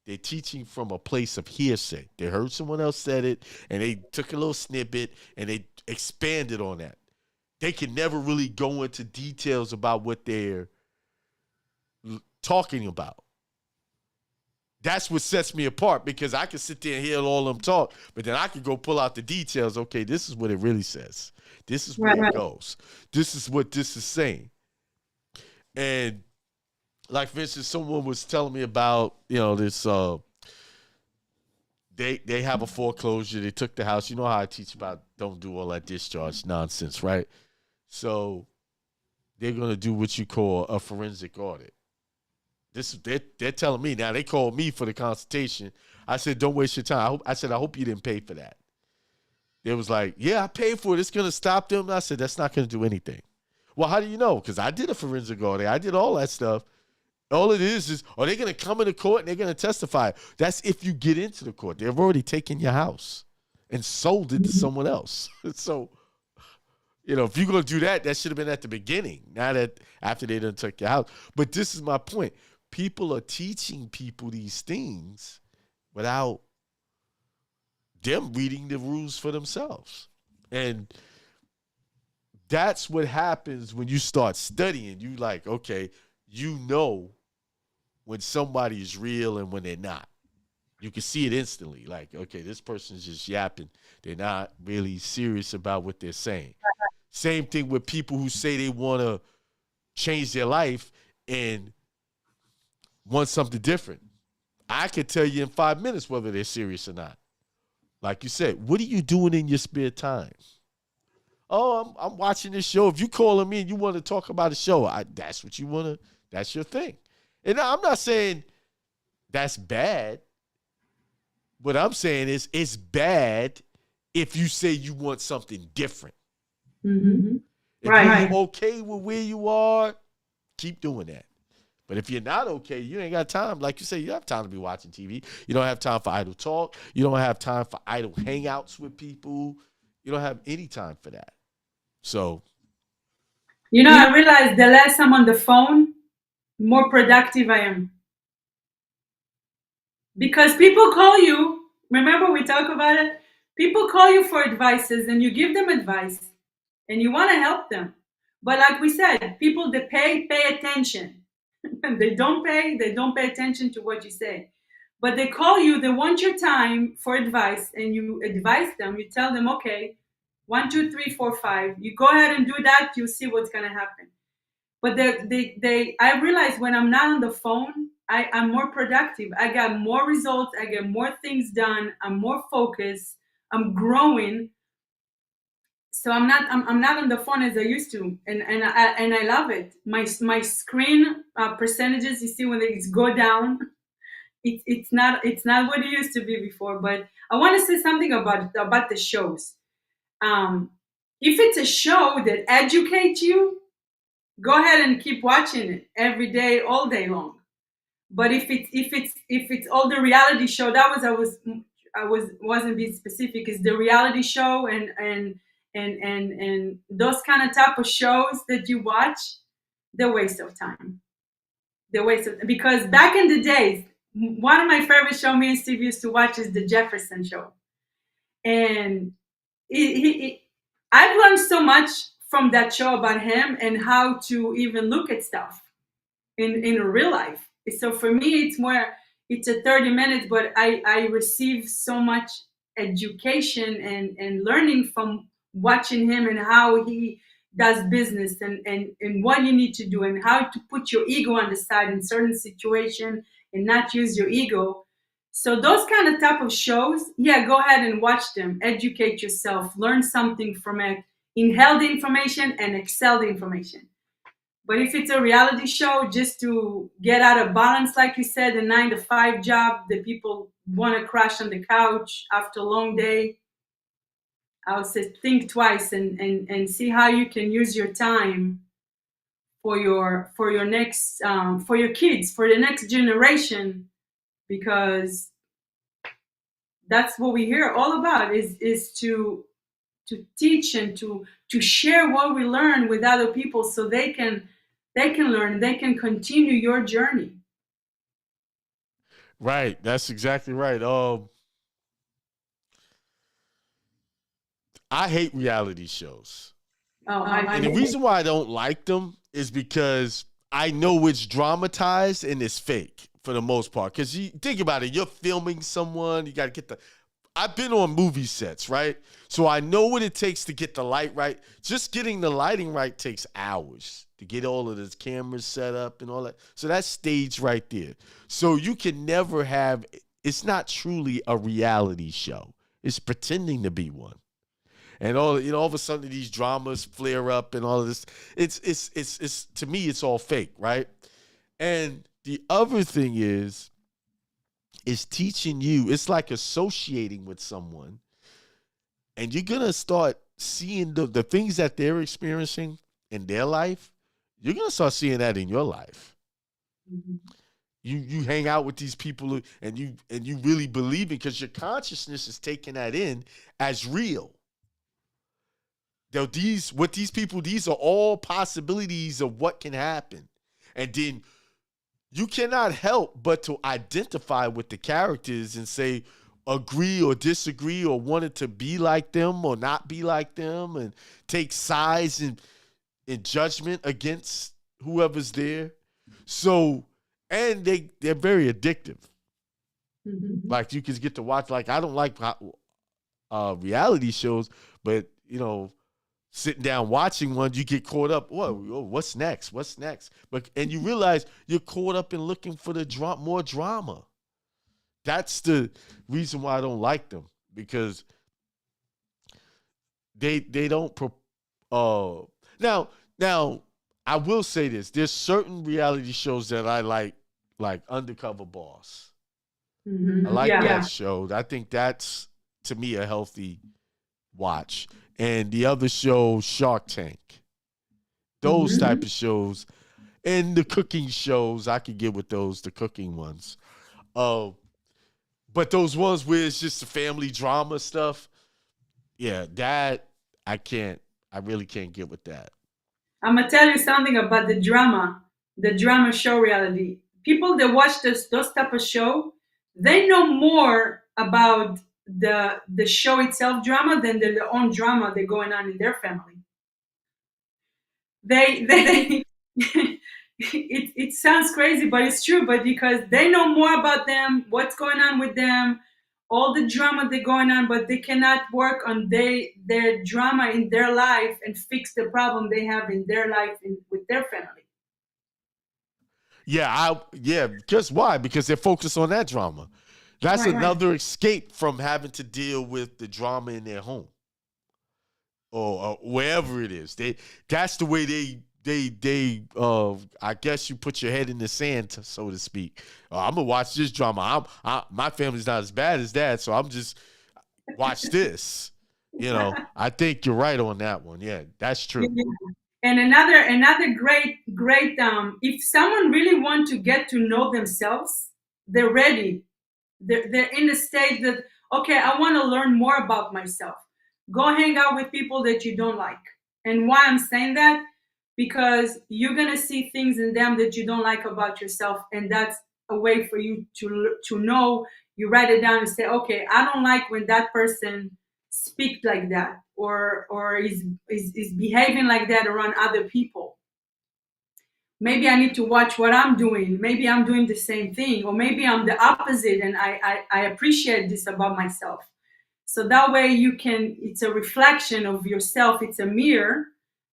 They're teaching from a place of hearsay. They heard someone else said it, and they took a little snippet, and they expanded on that. They can never really go into details about what they're talking about. That's what sets me apart, because I can sit there and hear all them talk, but then I can go pull out the details. Okay, this is what it really says. This is where it goes. This is what this is saying. And like, for instance, someone was telling me about, this, they have a foreclosure. They took the house. You know how I teach about don't do all that discharge nonsense, right? So they're going to do what you call a forensic audit. They're telling me now. They called me for the consultation. I said, don't waste your time. I hope you didn't pay for that. They was like, yeah, I paid for it. It's going to stop them. And I said, that's not going to do anything. Well, how do you know? Because I did a forensic audit. I did all that stuff. All it is, are they going to come into court and they're going to testify? That's if you get into the court. They've already taken your house and sold it to someone else. So, if you're gonna do that, that should have been at the beginning, not after they done took your house. But this is my point. People are teaching people these things without them reading the rules for themselves. And that's what happens when you start studying. You like, okay, when somebody is real and when they're not. You can see it instantly. Like, okay, this person's just yapping. They're not really serious about what they're saying. Same thing with people who say they want to change their life and want something different. I could tell you in 5 minutes whether they're serious or not. Like you said, what are you doing in your spare time? Oh, I'm watching this show. If you calling me and you want to talk about a show, that's what you want to, that's your thing. And I'm not saying that's bad. What I'm saying is it's bad if you say you want something different. Mm-hmm. If you're okay with where you are, keep doing that. But if you're not okay, you ain't got time. Like you say, you don't have time to be watching TV. You don't have time for idle talk. You don't have time for idle hangouts with people. You don't have any time for that. So. I realized the less I'm on the phone, more productive I am. Because people call you, remember we talk about it? People call you for advices and you give them advice and you want to help them. But like we said, people that pay attention. And they don't pay attention to what you say. But they call you, they want your time for advice, and you advise them, you tell them, okay, 1, 2, 3, 4, 5. You go ahead and do that, you see what's gonna happen. But I realize when I'm not on the phone, I'm more productive. I got more results, I get more things done, I'm more focused, I'm growing. So I'm not on the phone as I used to, and I love it. My screen percentages, you see when they go down, it's not what it used to be before. But I want to say something about the shows. If it's a show that educates you, go ahead and keep watching it every day, all day long. But if it's all the reality show, that was wasn't being specific. Is the reality show and those kind of type of shows that you watch, they're waste of time. Because back in the days, one of my favorite show me and Steve used to watch is the Jefferson Show, and I've learned so much from that show about him and how to even look at stuff in real life. So for me, it's a 30 minutes, but I receive so much education and learning from watching him and how he does business and what you need to do and how to put your ego on the side in certain situation and not use your ego. So those kind of type of shows, yeah, go ahead and watch them. Educate yourself, learn something from it, inhale the information and excel the information. But if it's a reality show just to get out of balance, like you said, a 9-to-5 job that people want to crash on the couch after a long day, I would say think twice and see how you can use your time for your next for your kids, for the next generation, because that's what we hear all about is to teach and to share what we learn with other people so they can learn, they can continue your journey. Right, that's exactly right. I hate reality shows. And the reason why I don't like them is because I know it's dramatized and it's fake for the most part. Because you think about it, you're filming someone, you got to get I've been on movie sets, right? So I know what it takes to get the light right. Just getting the lighting right takes hours to get all of the cameras set up and all that. So that's staged right there. So you can never have, it's not truly a reality show. It's pretending to be one. And all of a sudden these dramas flare up and all of this. It's to me, it's all fake, right? And the other thing is teaching you. It's like associating with someone, and you're gonna start seeing the things that they're experiencing in their life. You're gonna start seeing that in your life. Mm-hmm. You hang out with these people and you really believe it because your consciousness is taking that in as real. these are all possibilities of what can happen. And then you cannot help but to identify with the characters and say, agree or disagree or wanted to be like them or not be like them and take sides in judgment against whoever's there. So, and they're very addictive. Mm-hmm. Like you can get to watch, like I don't like reality shows, but sitting down watching one, you get caught up. What's next? What's next? And you realize you're caught up in looking for the more drama. That's the reason why I don't like them, because they don't. Now I will say this: there's certain reality shows that I like Undercover Boss. Mm-hmm. I like that show. I think that's, to me, a healthy watch. And the other show, Shark Tank. Those type of shows. And the cooking shows, I could get with those, the cooking ones. But those ones where it's just the family drama stuff, yeah, that I really can't get with that. I'm going to tell you something about the drama show reality. People that watch those type of show, they know more about the show itself drama than their own drama that's going on in their family. It sounds crazy, but it's true. But because they know more about them, what's going on with them, all the drama that's going on, but they cannot work on their drama in their life and fix the problem they have in their life with their family. Yeah, because why? Because they're focused on that drama. That's another escape from having to deal with the drama in their home or wherever it is. That's the way they I guess you put your head in the sand, so to speak. I'm gonna watch this drama. My family's not as bad as that, so I'm just watch this. I think you're right on that one. Yeah, that's true. Yeah. And another great if someone really want to get to know themselves, they're ready. They're in the state that, okay, I want to learn more about myself. Go hang out with people that you don't like. And why I'm saying that? Because you're going to see things in them that you don't like about yourself. And that's a way for you to know. You write it down and say, okay, I don't like when that person speaks like that or is behaving like that around other people. Maybe I need to watch what I'm doing. Maybe I'm doing the same thing, or maybe I'm the opposite and I appreciate this about myself. So that way it's a reflection of yourself. It's a mirror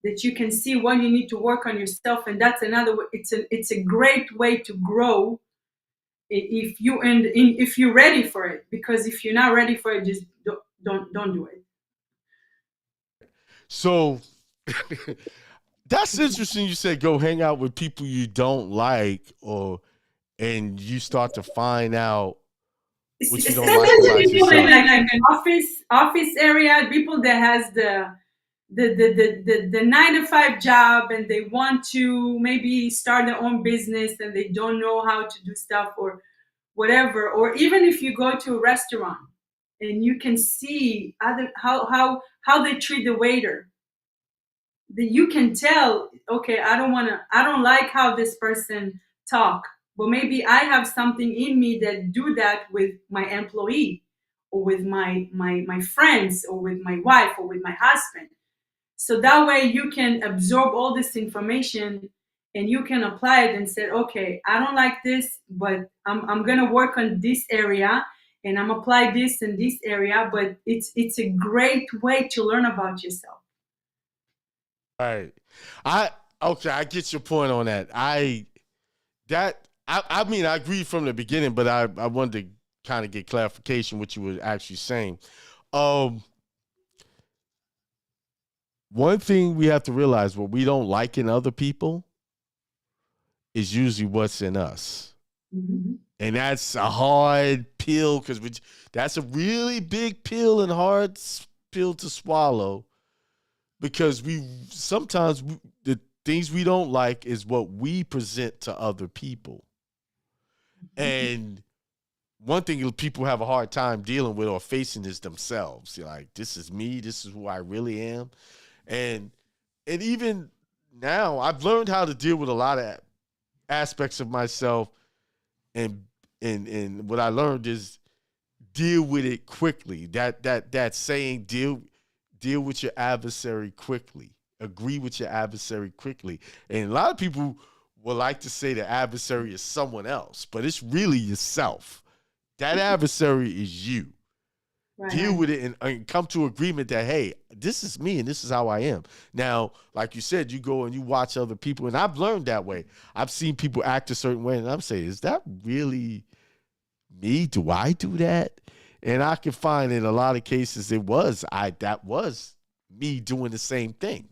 that you can see what you need to work on yourself. And that's another way. It's a great way to grow if you're ready for it. Because if you're not ready for it, just don't do it. So that's interesting. You said go hang out with people you don't like, and you start to find out what you don't like about people yourself. Like an office area, people that has the 9-to-5 job, and they want to maybe start their own business and they don't know how to do stuff or whatever. Or even if you go to a restaurant and you can see how they treat the waiter, that you can tell, okay, I don't like how this person talk, but maybe I have something in me that do that with my employee or with my friends or with my wife or with my husband. So that way you can absorb all this information and you can apply it and say, okay, I don't like this, but I'm going to work on this area and I'm apply this in this area. But it's a great way to learn about yourself. Right. I get your point on that. I mean, I agree from the beginning, but I wanted to kind of get clarification what you were actually saying. One thing we have to realize, what we don't like in other people is usually what's in us. Mm-hmm. And that's a hard pill, because that's a really big pill and hard pill to swallow. Because sometimes the things we don't like is what we present to other people. And one thing people have a hard time dealing with or facing is themselves. You're like, this is me. This is who I really am. And even now, I've learned how to deal with a lot of aspects of myself, and what I learned is deal with it quickly. That saying, deal with your adversary quickly. Agree with your adversary quickly. And a lot of people would like to say the adversary is someone else, but it's really yourself. That adversary is you. Right. Deal with it and come to agreement that, hey, this is me and this is how I am. Now, like you said, you go and you watch other people, and I've learned that way. I've seen people act a certain way, and I'm saying, is that really me? Do I do that? And I can find in a lot of cases that was me doing the same thing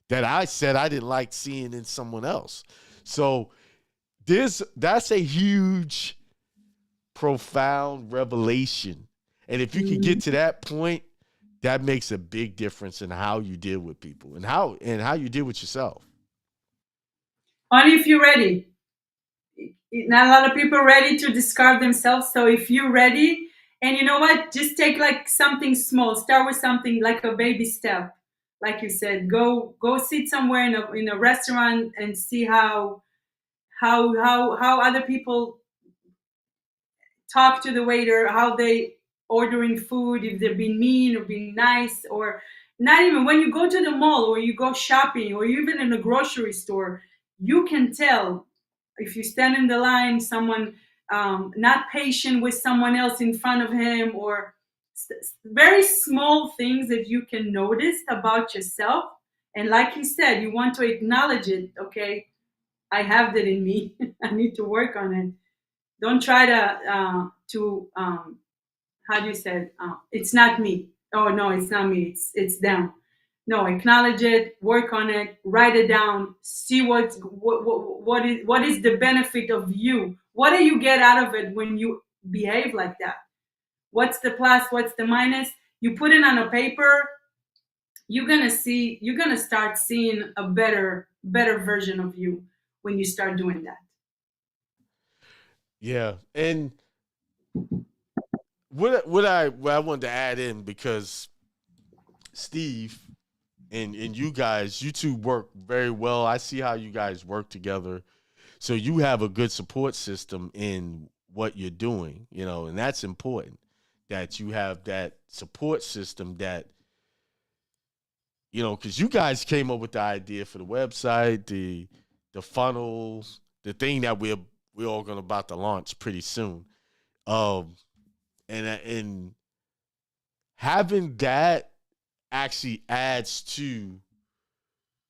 that I said I didn't like seeing in someone else. So that's a huge, profound revelation. And if you can get to that point, that makes a big difference in how you deal with people and how you deal with yourself. Only if you're ready. Not a lot of people are ready to discard themselves. So if you're ready, and you know what, just take like something small. Start with something like a baby step. Like you said, go sit somewhere in a restaurant and see how other people talk to the waiter, how they ordering food, if they're being mean or being nice, or not even when you go to the mall or you go shopping or even in a grocery store, you can tell if you stand in the line, someone not patient with someone else in front of him, or very small things that you can notice about yourself. And like you said, you want to acknowledge it. Okay, I have that in me. I need to work on it. Don't try to how do you say it? It's not me. Oh no, it's not me. It's them. No, acknowledge it, work on it, write it down, see what is the benefit of you. What do you get out of it when you behave like that? What's the plus? What's the minus? You put it on a paper. You're gonna start seeing a better version of you when you start doing that. Yeah, and what I wanted to add in, because Steve and you guys, you two work very well. I see how you guys work together. So you have a good support system in what you're doing, and that's important, that you have that support system that, because you guys came up with the idea for the website, the funnels, the thing that we're all going to about to launch pretty soon. And having that actually adds to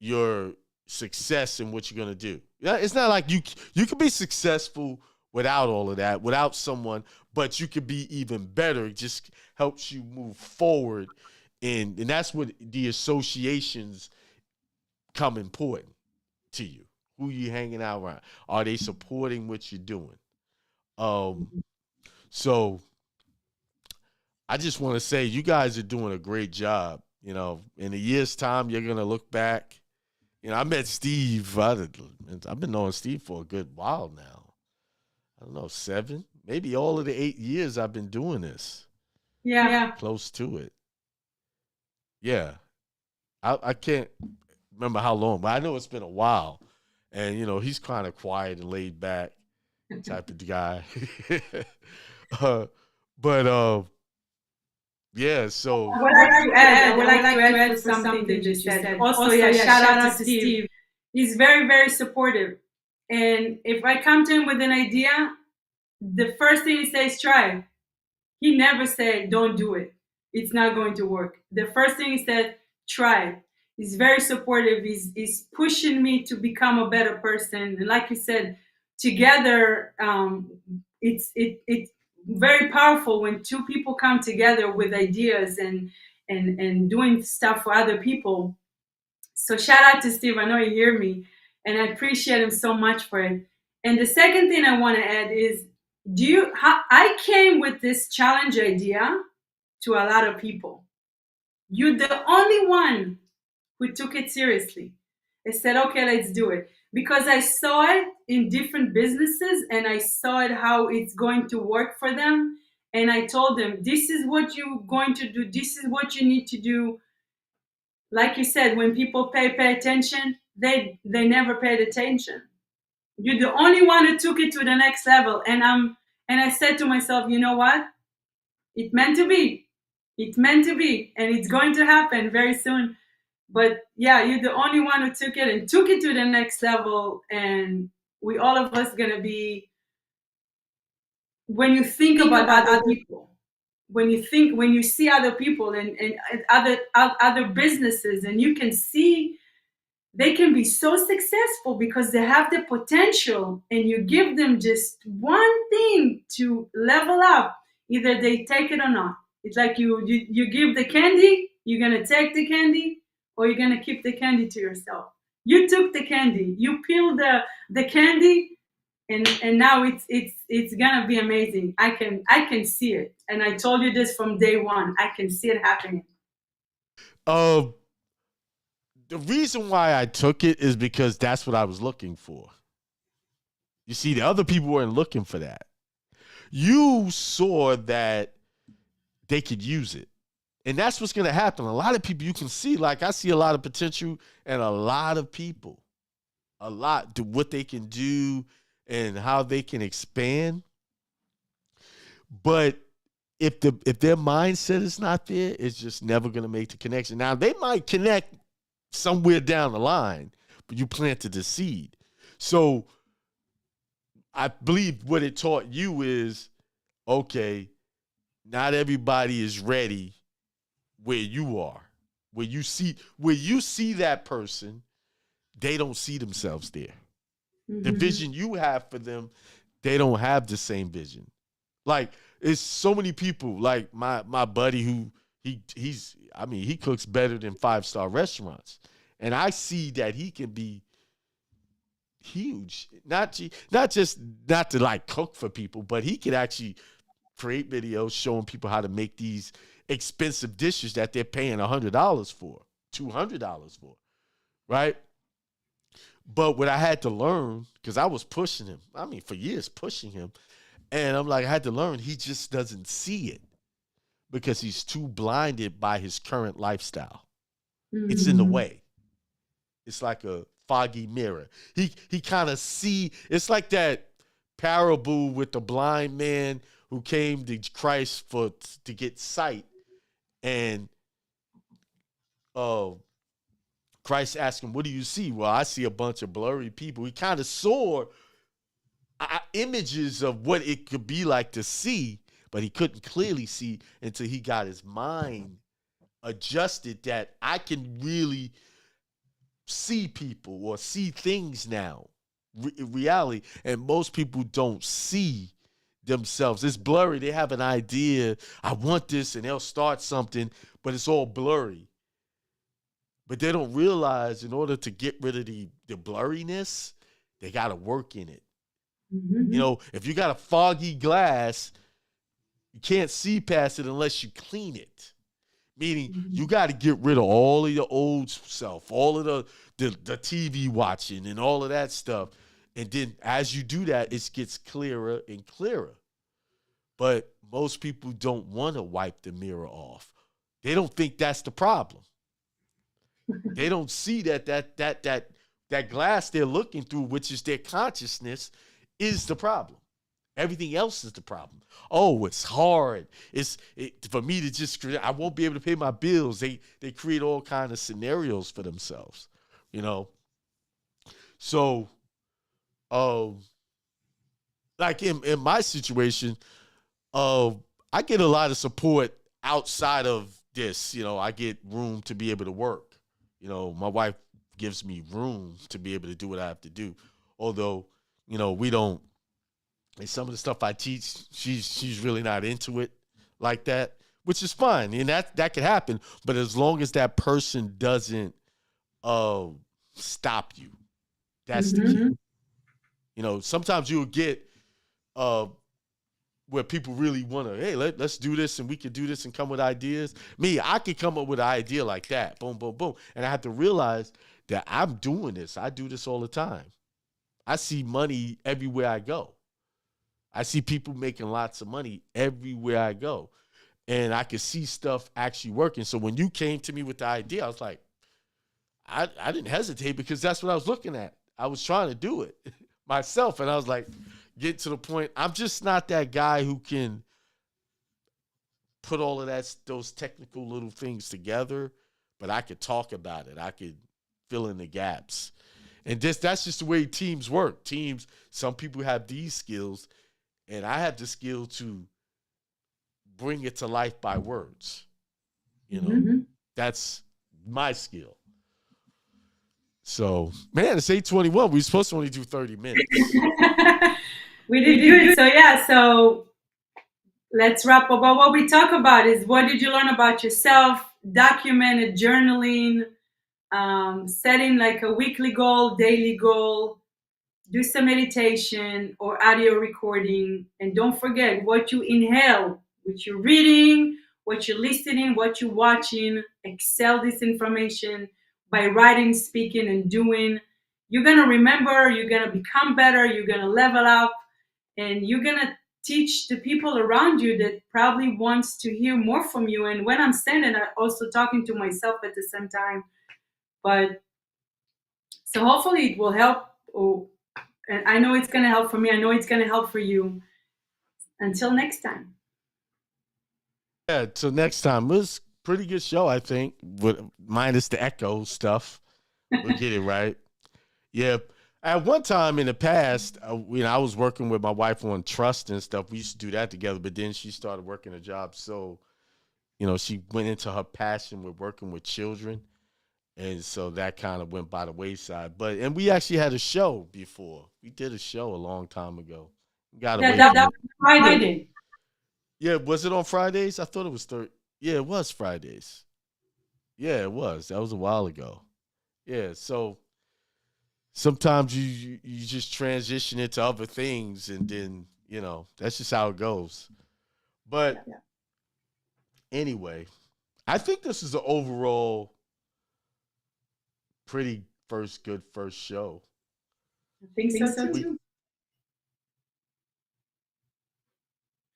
your success in what you're going to do. It's not like you can be successful without all of that, without someone, but you could be even better. It just helps you move forward. And that's what the associations come important to you. Who you hanging out around? Are they supporting what you're doing? So I just want to say you guys are doing a great job. In a year's time, you're going to look back. I met Steve. I've been knowing Steve for a good while now. I don't know, 7, maybe all of the 8 years I've been doing this. Yeah. Close to it. Yeah. I can't remember how long, but I know it's been a while. And, he's kind of quiet and laid back type of guy. Yeah, so I would like to add for something that you said. Also, shout out to Steve. He's very, very supportive. And if I come to him with an idea, the first thing he says, try it. He never said, don't do it. It's not going to work. The first thing he said, try it. He's very supportive. He's pushing me to become a better person. And like you said, together, it's very powerful when two people come together with ideas and doing stuff for other people. So shout out to Steve. I know you hear me, and I appreciate him so much for it. And the second thing I want to add is, I came with this challenge idea to a lot of people. You're the only one who took it seriously. I said, okay, let's do it. Because I saw it in different businesses and I saw it how it's going to work for them. And I told them, this is what you're going to do. This is what you need to do. like you said, when people pay attention, they never paid attention. You're the only one who took it to the next level. And I said to myself, you know what? It meant to be. It's meant to be. And it's going to happen very soon. But yeah, you're the only one who took it and took it to the next level. And we all of us gonna be, when you think about other people, when you see other people and other businesses, and you can see they can be so successful because they have the potential, and you give them just one thing to level up, either they take it or not. It's like you give the candy, you're gonna take the candy, or you're gonna keep the candy to yourself. You took the candy, you peeled the candy, and now it's gonna be amazing. I can see it, and I told you this from day one. I can see it happening. The reason why I took it is because that's what I was looking for. You see, the other people weren't looking for that. You saw that they could use it. And that's what's going to happen. A lot of people you can see, like I see a lot of potential in a lot of people, a lot to what they can do and how they can expand. But if their mindset is not there, it's just never going to make the connection. Now, they might connect somewhere down the line, but you planted the seed. So I believe what it taught you is, okay, not everybody is ready where you are. Where you see that person, they don't see themselves there. Mm-hmm. The vision you have for them, they don't have the same vision. Like, it's so many people, like my buddy who he cooks better than 5-star restaurants. And I see that he can be huge. Not to like cook for people, but he can actually create videos showing people how to make these expensive dishes that they're paying $100 for, $200 for, right? But what I had to learn, because I was pushing him, for years pushing him, and I'm like, I had to learn he just doesn't see it because he's too blinded by his current lifestyle. Mm-hmm. It's in the way. It's like a foggy mirror. He kind of see, it's like that parable with the blind man who came to Christ to get sight. And Christ asked him, what do you see? Well, I see a bunch of blurry people. He kind of saw images of what it could be like to see, but he couldn't clearly see until he got his mind adjusted that I can really see people or see things now, reality. And most people don't see themselves. It's blurry. They have an idea, I want this, and they'll start something, but it's all blurry. But they don't realize in order to get rid of the blurriness, they got to work in it. Mm-hmm. You know, if you got a foggy glass, you can't see past it unless you clean it. Meaning you got to get rid of all of your old self, all of the TV watching and all of that stuff. And then as you do that, it gets clearer and clearer. But most people don't want to wipe the mirror off. They don't think that's the problem. They don't see that glass they're looking through, which is their consciousness, is the problem. Everything else is the problem. Oh, it's hard. For me to just, I won't be able to pay my bills. They create all kinds of scenarios for themselves, you know. So, like in my situation, I get a lot of support outside of this. You know, I get room to be able to work. You know, my wife gives me room to be able to do what I have to do. Although, you know, we don't. And some of the stuff I teach, she's really not into it like that, which is fine. And that could happen. But as long as that person doesn't stop you, that's the key. You know, sometimes you'll get where people really want to, hey, let's do this and we can do this and come with ideas. Me, I could come up with an idea like that. Boom, boom, boom. And I have to realize that I'm doing this. I do this all the time. I see money everywhere I go. I see people making lots of money everywhere I go. And I could see stuff actually working. So when you came to me with the idea, I was like, I didn't hesitate because that's what I was looking at. I was trying to do it myself, and I was like, get to the point. I'm just not that guy who can put all of those technical little things together, but I could talk about it. I could fill in the gaps. And that's just the way teams work. Teams, some people have these skills, and I have the skill to bring it to life by words. You know, that's my skill. So, man, it's 8:21. We were supposed to only do 30 minutes. We did do it. So, yeah. So, let's wrap up. What we talk about is what did you learn about yourself, documented journaling, setting like a weekly goal, daily goal, do some meditation or audio recording. And don't forget what you inhale, what you're reading, what you're listening, what you're watching. Excel this information by writing, speaking, and doing. You're going to remember, you're going to become better, you're going to level up, and you're going to teach the people around you that probably wants to hear more from you. And when I'm standing, I'm also talking to myself at the same time. But so hopefully it will help. And I know it's going to help for me. I know it's going to help for you. Until next time. Yeah, till next time. It was a pretty good show, I think, minus the echo stuff. We'll get it right. Yeah. At one time in the past, I was working with my wife on trust and stuff. We used to do that together, but then she started working a job. So, she went into her passion with working with children. And so that kind of went by the wayside. And we actually had a show before. We did a show a long time ago. That was Friday. Yeah, was it on Fridays? I thought it was Yeah, it was Fridays. Yeah, it was. That was a while ago. Yeah, so sometimes you just transition into other things, and then, that's just how it goes. But anyway, I think this is an overall pretty good first show. I think so too.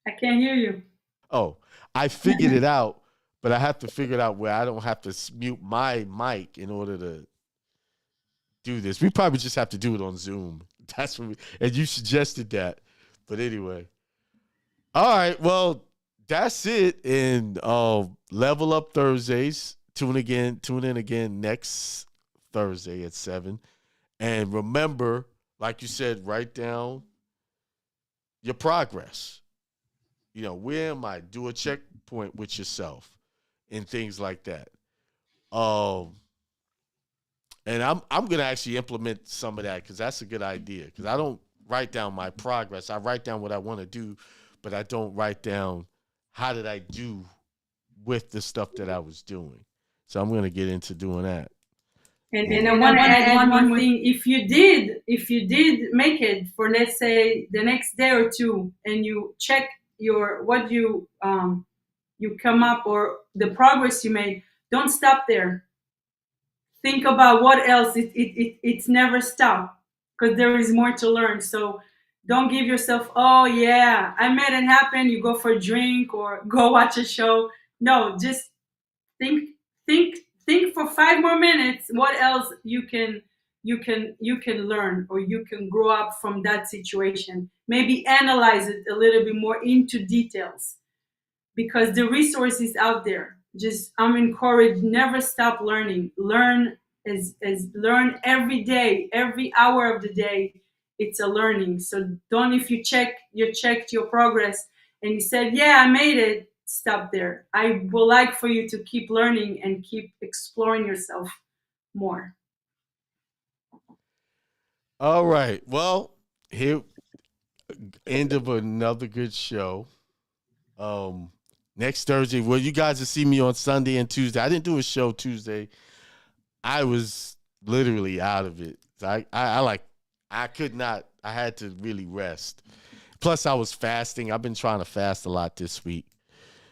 I can't hear you. Oh, I figured it out, but I have to figure it out where I don't have to mute my mic in order to do this. We probably just have to do it on Zoom. That's what and you suggested that. But anyway. All right, well, that's it. And Level Up Thursdays. Tune in again next Thursday at 7. And remember, like you said, write down your progress. Where am I? Do a checkpoint with yourself and things like that. And I'm gonna actually implement some of that because that's a good idea. Because I don't write down my progress. I write down what I want to do, but I don't write down how did I do with the stuff that I was doing. So I'm gonna get into doing that. And I want to add one thing. If you did make it for, let's say, the next day or two, and you check what you come up or the progress you made, don't stop there. Think about what else. It's never stop because there is more to learn. So don't give yourself, oh yeah, I made it happen. You go for a drink or go watch a show. No, just think for 5 more minutes what else you can learn or you can grow up from that situation. Maybe analyze it a little bit more into details because the resource is out there. Just I'm encouraged, never stop learning. Learn every day, every hour of the day. It's a learning. So don't, if you checked your progress and you said, yeah, I made it, stop there. I would like for you to keep learning and keep exploring yourself more. All right. Well, here, end of another good show. Next Thursday, well, you guys will see me on Sunday and Tuesday. I didn't do a show Tuesday. I was literally out of it. I could not. I had to really rest. Plus, I was fasting. I've been trying to fast a lot this week.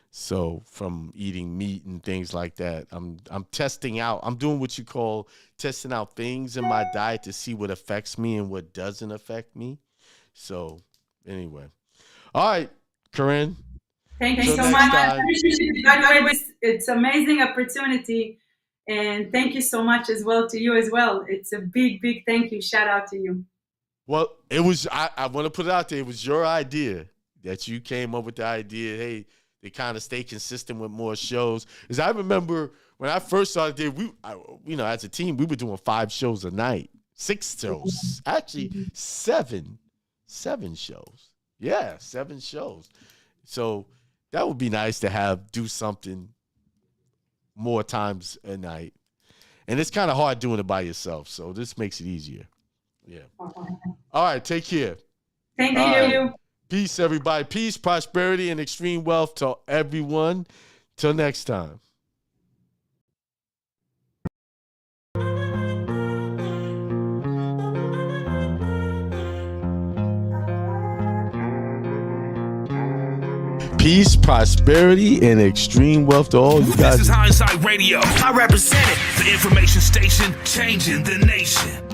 So from eating meat and things like that, I'm testing out. I'm doing what you call testing out things in my diet to see what affects me and what doesn't affect me. So anyway, all right, Karin. Thank you so much. By the way, it's amazing opportunity. And thank you so much as well to you as well. It's a big, big thank you. Shout out to you. Well, it was, I want to put it out there. It was your idea that you came up with the idea. Hey, they kind of stay consistent with more shows. Because I remember when I first started there, as a team, we were doing 5 shows a night, 6 shows, actually 7 shows. Yeah, 7 shows. So that would be nice to do something more times a night. And it's kind of hard doing it by yourself. So this makes it easier. Yeah. All right. Take care. Thank you. Peace, everybody. Peace, prosperity, and extreme wealth to everyone. Till next time. Peace, prosperity, and extreme wealth to all you guys. This is Hindsight Radio. I represent it. The information station changing the nation.